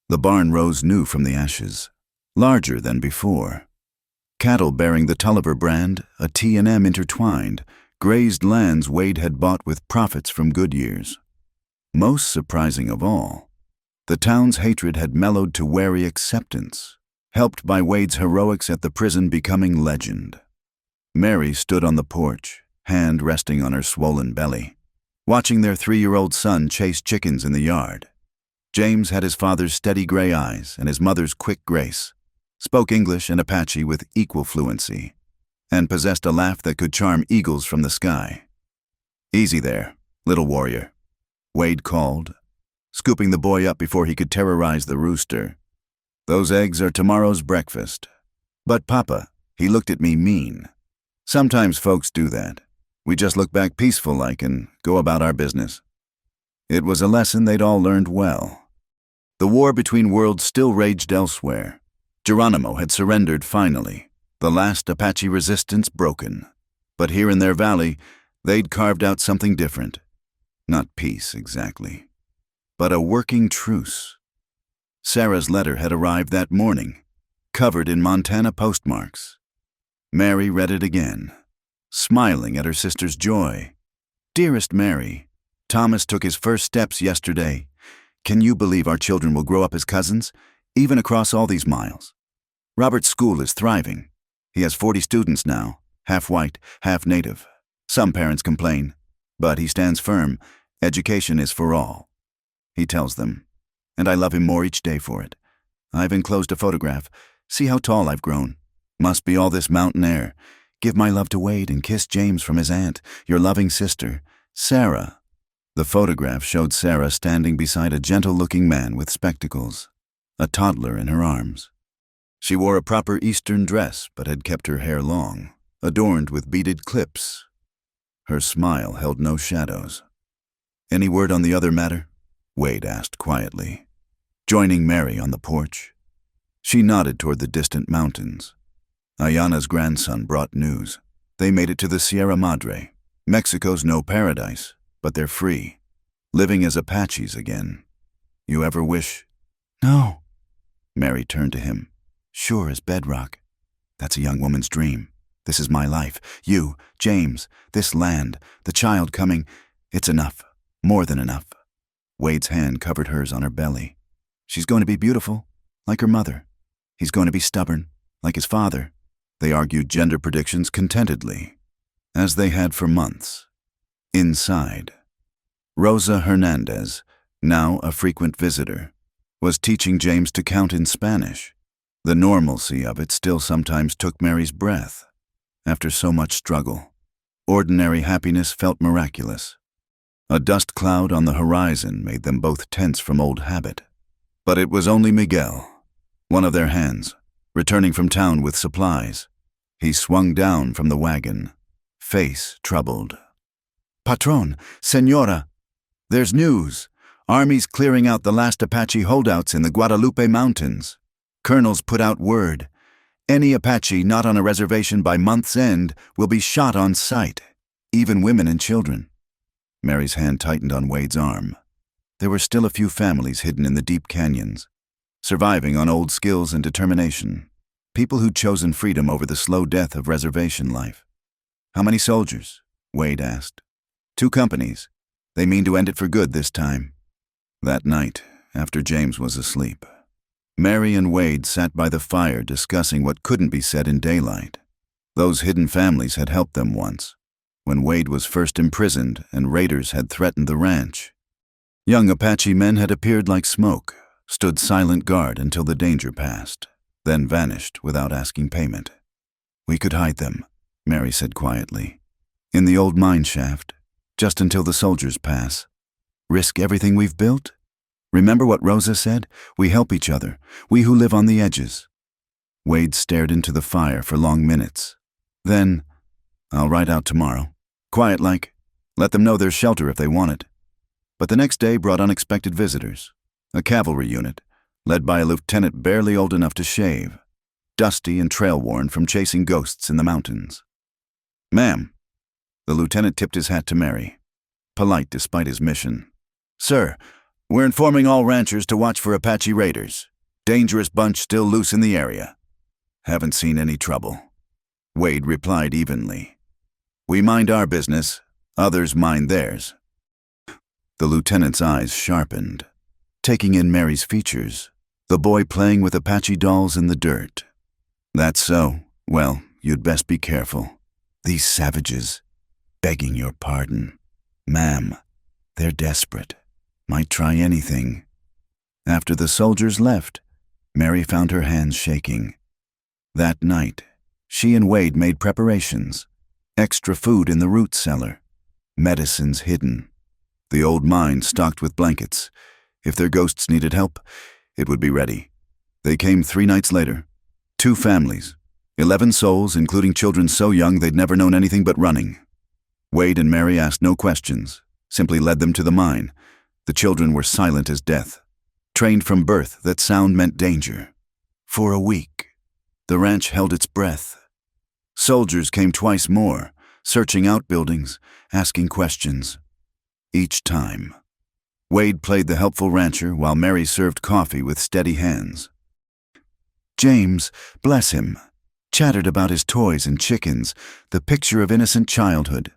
The barn rose new from the ashes, larger than before. Cattle bearing the Tulliver brand, a T&M intertwined, grazed lands Wade had bought with profits from good years. Most surprising of all, the town's hatred had mellowed to wary acceptance, helped by Wade's heroics at the prison becoming legend. Mary stood on the porch, hand resting on her swollen belly, watching their 3-year-old son chase chickens in the yard. James had his father's steady gray eyes and his mother's quick grace, spoke English and Apache with equal fluency, and possessed a laugh that could charm eagles from the sky. Easy there, little warrior, Wade called, scooping the boy up before he could terrorize the rooster. "Those eggs are tomorrow's breakfast." "But Papa," he looked at me mean. "Sometimes folks do that. We just look back peaceful-like and go about our business." It was a lesson they'd all learned well. The war between worlds still raged elsewhere. Geronimo had surrendered finally, the last Apache resistance broken. But here in their valley, they'd carved out something different. Not peace, exactly, but a working truce. Sarah's letter had arrived that morning, covered in Montana postmarks. Mary read it again, smiling at her sister's joy. "Dearest Mary, Thomas took his first steps yesterday. Can you believe our children will grow up as cousins, even across all these miles? Robert's school is thriving. He has 40 students now, half white, half native. Some parents complain, but he stands firm. Education is for all. He tells them, and I love him more each day for it. I've enclosed a photograph. See how tall I've grown. Must be all this mountain air. Give my love to Wade and kiss James from his aunt, your loving sister, Sarah." The photograph showed Sarah standing beside a gentle-looking man with spectacles, a toddler in her arms. She wore a proper Eastern dress but had kept her hair long, adorned with beaded clips. Her smile held no shadows. "Any word on the other matter?" Wade asked quietly, joining Mary on the porch. She nodded toward the distant mountains. Ayana's grandson brought news. They made it to the Sierra Madre. Mexico's no paradise, but they're free, living as Apaches again. "You ever wish—" "No." Mary turned to him, sure as bedrock. "That's a young woman's dream. This is my life. You, James, this land, the child coming. It's enough. More than enough." Wade's hand covered hers on her belly. "She's going to be beautiful, like her mother. He's going to be stubborn, like his father." They argued gender predictions contentedly, as they had for months. Inside, Rosa Hernandez, now a frequent visitor, was teaching James to count in Spanish. The normalcy of it still sometimes took Mary's breath. After so much struggle, ordinary happiness felt miraculous. A dust cloud on the horizon made them both tense from old habit. But it was only Miguel, one of their hands, returning from town with supplies. He swung down from the wagon, face troubled. "Patron, Senora, there's news. Army's clearing out the last Apache holdouts in the Guadalupe Mountains. Colonels put out word. Any Apache not on a reservation by month's end will be shot on sight, even women and children." Mary's hand tightened on Wade's arm. There were still a few families hidden in the deep canyons, surviving on old skills and determination. People who'd chosen freedom over the slow death of reservation life. "How many soldiers?" Wade asked. "2 companies. They mean to end it for good this time." That night, after James was asleep, Mary and Wade sat by the fire discussing what couldn't be said in daylight. Those hidden families had helped them once, when Wade was first imprisoned and raiders had threatened the ranch. Young Apache men had appeared like smoke, stood silent guard until the danger passed, then vanished without asking payment. "We could hide them," Mary said quietly, "in the old mine shaft, just until the soldiers pass. Risk everything we've built? Remember what Rosa said? We help each other, we who live on the edges." Wade stared into the fire for long minutes. Then, "I'll ride out tomorrow. Quiet like. Let them know there's shelter if they want it." But the next day brought unexpected visitors. A cavalry unit, led by a lieutenant barely old enough to shave, dusty and trail-worn from chasing ghosts in the mountains. "Ma'am." The lieutenant tipped his hat to Mary, polite despite his mission. "Sir, we're informing all ranchers to watch for Apache raiders. Dangerous bunch still loose in the area." "Haven't seen any trouble," Wade replied evenly. "We mind our business, others mind theirs." The lieutenant's eyes sharpened, taking in Mary's features, the boy playing with Apache dolls in the dirt. "That's so. Well, you'd best be careful. These savages, begging your pardon. Ma'am, they're desperate. Might try anything." After the soldiers left, Mary found her hands shaking. That night, she and Wade made preparations. Extra food in the root cellar, medicines hidden. The old mine stocked with blankets. If their ghosts needed help, it would be ready. They came 3 nights later. 2 families, 11 souls, including children so young they'd never known anything but running. Wade and Mary asked no questions, simply led them to the mine. The children were silent as death, trained from birth that sound meant danger. For a week, the ranch held its breath. Soldiers came twice more, searching outbuildings, asking questions. Each time, Wade played the helpful rancher while Mary served coffee with steady hands. James, bless him, chattered about his toys and chickens, the picture of innocent childhood.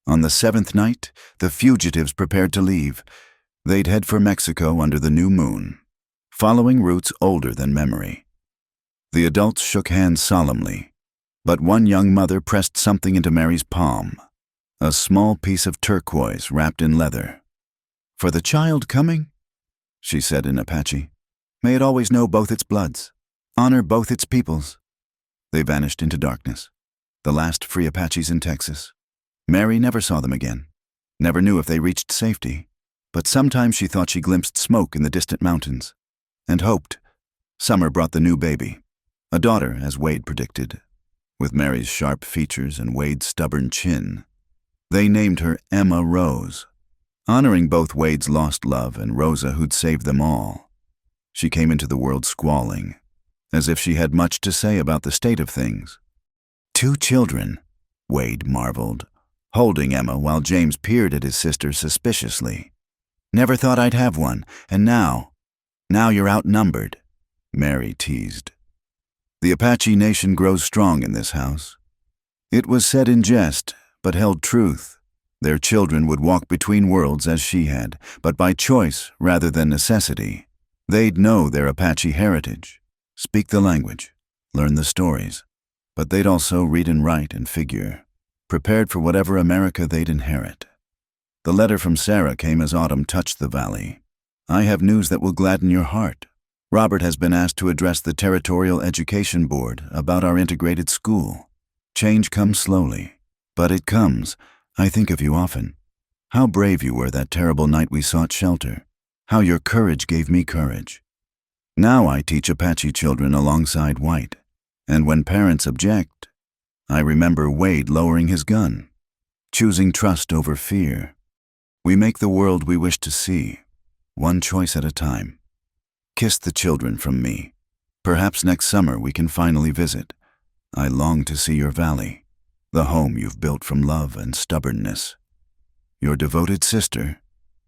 On the 7th night, the fugitives prepared to leave. They'd head for Mexico under the new moon, following routes older than memory. The adults shook hands solemnly, but one young mother pressed something into Mary's palm, a small piece of turquoise wrapped in leather. "For the child coming," she said in Apache, "may it always know both its bloods, honor both its peoples." They vanished into darkness, the last free Apaches in Texas. Mary never saw them again, never knew if they reached safety, but sometimes she thought she glimpsed smoke in the distant mountains, and hoped. Summer brought the new baby, a daughter, as Wade predicted, with Mary's sharp features and Wade's stubborn chin. They named her Emma Rose, honoring both Wade's lost love and Rosa, who'd saved them all. She came into the world squalling, as if she had much to say about the state of things. 2 children, Wade marveled, holding Emma while James peered at his sister suspiciously. "Never thought I'd have one, and now you're outnumbered," Mary teased. The Apache nation grows strong in this house. It was said in jest, but held truth. Their children would walk between worlds as she had, but by choice rather than necessity. They'd know their Apache heritage, speak the language, learn the stories, but they'd also read and write and figure, prepared for whatever America they'd inherit. The letter from Sarah came as autumn touched the valley. "I have news that will gladden your heart. Robert has been asked to address the Territorial Education Board about our integrated school. Change comes slowly, but it comes. I think of you often. How brave you were that terrible night we sought shelter. How your courage gave me courage. Now I teach Apache children alongside white, and when parents object, I remember Wade lowering his gun, choosing trust over fear. We make the world we wish to see, one choice at a time. Kiss the children from me. Perhaps next summer we can finally visit. I long to see your valley, the home you've built from love and stubbornness. Your devoted sister,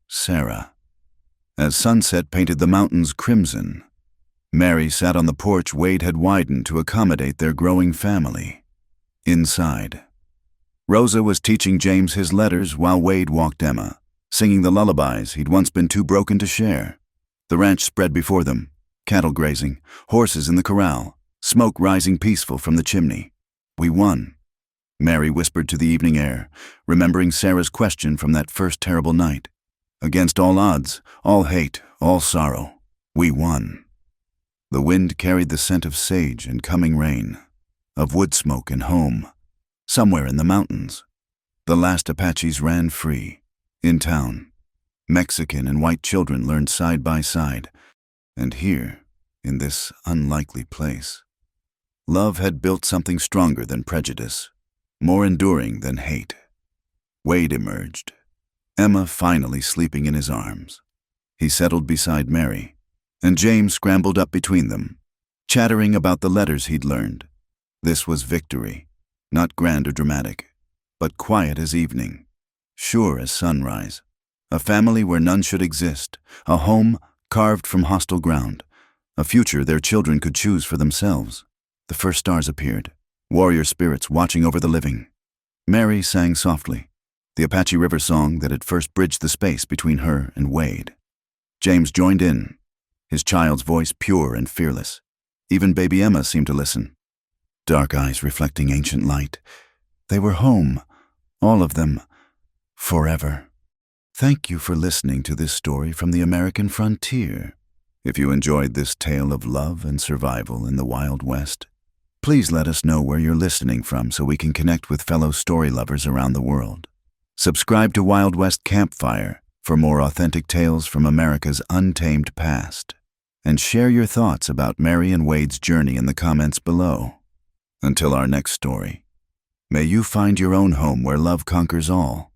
Sarah." As sunset painted the mountains crimson, Mary sat on the porch Wade had widened to accommodate their growing family. Inside, Rosa was teaching James his letters while Wade walked Emma, singing the lullabies he'd once been too broken to share. The ranch spread before them, cattle grazing, horses in the corral, smoke rising peaceful from the chimney. "We won," Mary whispered to the evening air, remembering Sarah's question from that first terrible night. "Against all odds, all hate, all sorrow, we won." The wind carried the scent of sage and coming rain, of wood smoke and home. Somewhere in the mountains, the last Apaches ran free. In town, Mexican and white children learned side by side. And here, in this unlikely place, love had built something stronger than prejudice, more enduring than hate. Wade emerged, Emma finally sleeping in his arms. He settled beside Mary, and James scrambled up between them, chattering about the letters he'd learned. This was victory, not grand or dramatic, but quiet as evening, sure as sunrise. A family where none should exist, a home carved from hostile ground, a future their children could choose for themselves. The first stars appeared, warrior spirits watching over the living. Mary sang softly, the Apache River song that had first bridged the space between her and Wade. James joined in, his child's voice pure and fearless. Even baby Emma seemed to listen, dark eyes reflecting ancient light. They were home, all of them, forever. Thank you for listening to this story from the American frontier. If you enjoyed this tale of love and survival in the Wild West, please let us know where you're listening from so we can connect with fellow story lovers around the world. Subscribe to Wild West Campfire for more authentic tales from America's untamed past. And share your thoughts about Mary and Wade's journey in the comments below. Until our next story, may you find your own home where love conquers all.